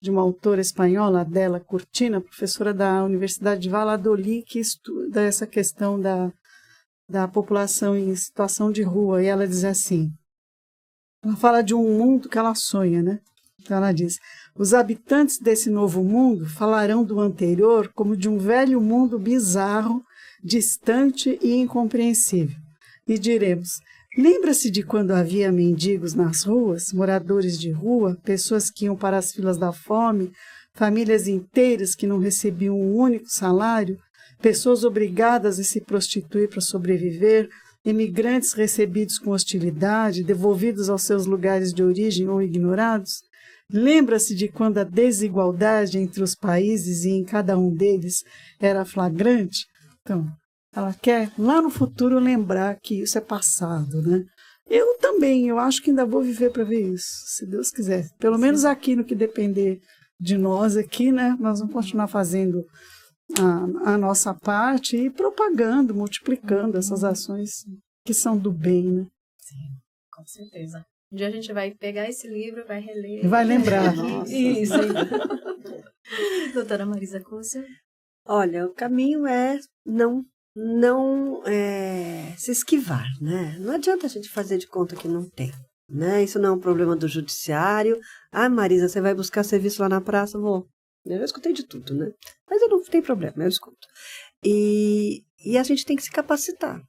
de uma autora espanhola, Adela Cortina, professora da Universidade de Valladolid, que estuda essa questão da população em situação de rua. E ela diz assim, ela fala de um mundo que ela sonha, né? Então ela diz, os habitantes desse novo mundo falarão do anterior como de um velho mundo bizarro, distante e incompreensível. E diremos, lembra-se de quando havia mendigos nas ruas, moradores de rua, pessoas que iam para as filas da fome, famílias inteiras que não recebiam um único salário, pessoas obrigadas a se prostituir para sobreviver, imigrantes recebidos com hostilidade, devolvidos aos seus lugares de origem ou ignorados? Lembra-se de quando a desigualdade entre os países e em cada um deles era flagrante? Então, ela quer lá no futuro lembrar que isso é passado, né? Eu também, eu acho que ainda vou viver para ver isso, se Deus quiser. Pelo menos aqui no que depender de nós aqui, né? Nós vamos continuar fazendo a nossa parte e propagando, multiplicando essas ações que são do bem, né? Sim, com certeza. Um dia a gente vai pegar esse livro, vai reler. E vai lembrar. Isso. Doutora Marisa Cúcia. Olha, o caminho é não se esquivar, né? Não adianta a gente fazer de conta que não tem, né? Isso não é um problema do judiciário. Ah, Marisa, você vai buscar serviço lá na praça? Vou. Eu já escutei de tudo, né? Mas eu não tenho problema, eu escuto. E a gente tem que se capacitar.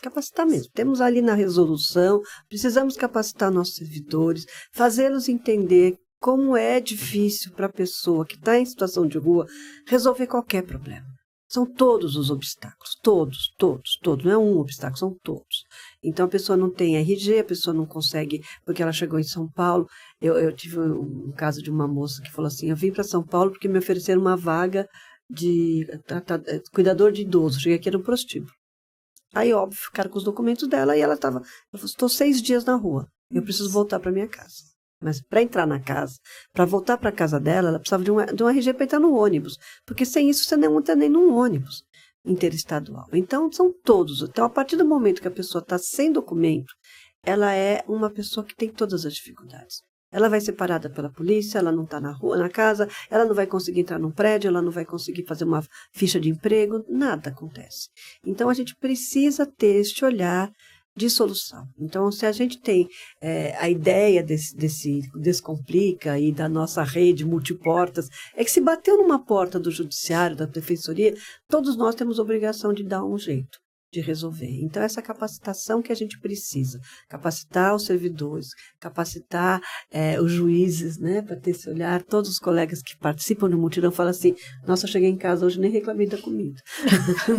Capacitar mesmo. Temos ali na resolução, precisamos capacitar nossos servidores, fazê-los entender como é difícil para a pessoa que está em situação de rua resolver qualquer problema. São todos os obstáculos, todos. Não é um obstáculo, são todos. Então a pessoa não tem RG, a pessoa não consegue, porque ela chegou em São Paulo. Eu tive um caso de uma moça que falou assim, eu vim para São Paulo porque me ofereceram uma vaga de cuidador de idoso, cheguei aqui, era um prostíbulo. Aí, óbvio, ficaram com os documentos dela e ela falou, estou 6 dias na rua, eu preciso voltar para minha casa. Mas para entrar na casa, para voltar para a casa dela, ela precisava de um RG para entrar no ônibus, porque sem isso você não entra nem num ônibus interestadual. Então, são todos. Então, a partir do momento que a pessoa está sem documento, ela é uma pessoa que tem todas as dificuldades. Ela vai ser parada pela polícia, ela não está na rua, na casa, ela não vai conseguir entrar num prédio, ela não vai conseguir fazer uma ficha de emprego, nada acontece. Então, a gente precisa ter este olhar de solução. Então, se a gente tem a ideia desse Descomplica e da nossa rede multiportas, é que se bateu numa porta do judiciário, da defensoria, todos nós temos obrigação de dar um jeito de resolver. Então, essa capacitação que a gente precisa, capacitar os servidores, capacitar os juízes, né, para ter esse olhar. Todos os colegas que participam do mutirão falam assim, nossa, eu cheguei em casa hoje, nem reclamei da comida.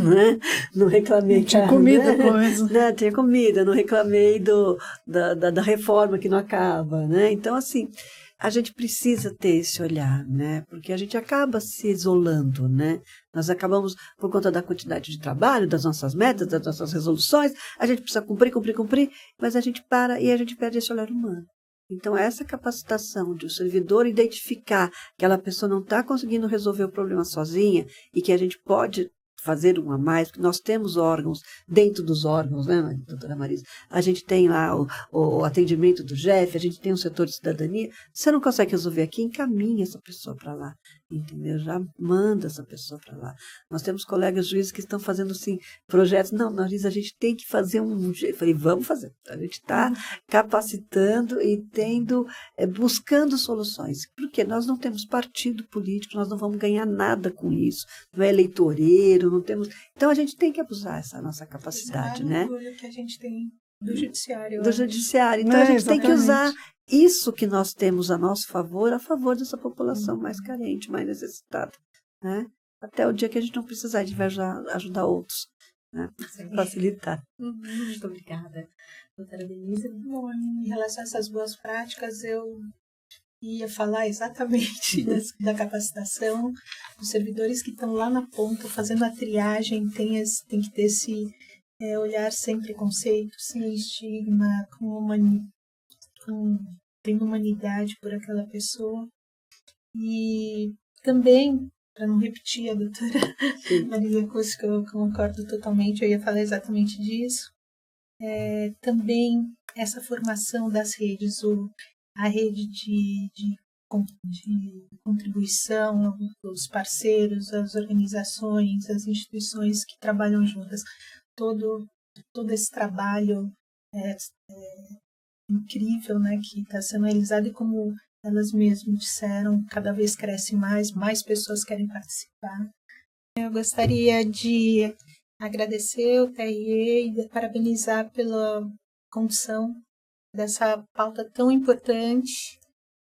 Né? Não reclamei. Tinha comida, né? Tinha comida, não reclamei da reforma que não acaba. Né? Então, assim, a gente precisa ter esse olhar, né? Porque a gente acaba se isolando, né? Nós acabamos, por conta da quantidade de trabalho, das nossas metas, das nossas resoluções, a gente precisa cumprir, mas a gente para e a gente perde esse olhar humano. Então, essa capacitação de o servidor identificar que aquela pessoa não está conseguindo resolver o problema sozinha e que a gente pode fazer um a mais, porque nós temos órgãos, dentro dos órgãos, né, doutora Marisa? A gente tem lá o atendimento do GEF, a gente tem o setor de cidadania. Você não consegue resolver aqui, encaminha essa pessoa para lá. entendeu? Já manda essa pessoa para lá. Nós temos colegas juízes que estão fazendo assim, projetos. Não, Marisa, a gente tem que fazer um jeito. Eu falei, vamos fazer. A gente está capacitando e buscando soluções. Porque nós não temos partido político, nós não vamos ganhar nada com isso. Não é eleitoreiro, não temos. Então a gente tem que abusar essa nossa capacidade, né? Que a gente tem do judiciário. Do judiciário. Então a gente tem que usar isso que nós temos a nosso favor, a favor dessa população mais carente, mais necessitada, né? Até o dia que a gente não precisar, a gente vai ajudar outros, né? Facilitar. Muito obrigada, doutora Denise. Bom, em relação a essas boas práticas, eu ia falar exatamente da capacitação dos servidores que estão lá na ponta, fazendo a triagem, tem que ter esse olhar sem preconceito, sem estigma, tendo humanidade por aquela pessoa. E também, para não repetir a doutora Marisa Costa, que eu concordo totalmente, eu ia falar exatamente disso, também essa formação das redes, a rede de contribuição, os parceiros, as organizações, as instituições que trabalham juntas, todo esse trabalho incrível, né, que está sendo realizado, e como elas mesmas disseram, cada vez cresce mais pessoas querem participar. Eu gostaria de agradecer o TRE e parabenizar pela condução dessa pauta tão importante,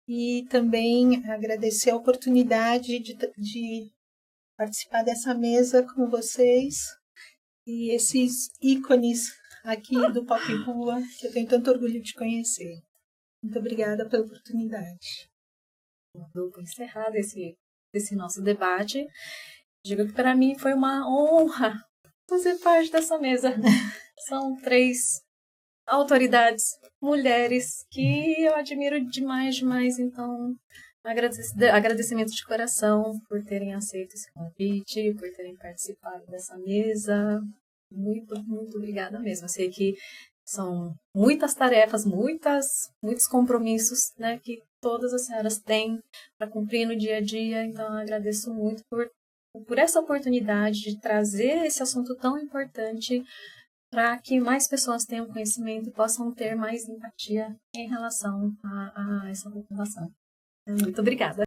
e também agradecer a oportunidade de participar dessa mesa com vocês e esses ícones aqui do Pop Rua, que eu tenho tanto orgulho de conhecer. Muito obrigada pela oportunidade. Vou encerrar esse nosso debate. Digo que para mim foi uma honra fazer parte dessa mesa. São 3 autoridades, mulheres, que eu admiro demais. Então, agradecimento de coração por terem aceito esse convite, por terem participado dessa mesa. Muito, muito obrigada mesmo. Eu sei que são muitas tarefas, muitos compromissos, né, que todas as senhoras têm para cumprir no dia a dia. Então, eu agradeço muito por essa oportunidade de trazer esse assunto tão importante para que mais pessoas tenham conhecimento e possam ter mais empatia em relação a essa população. Muito obrigada.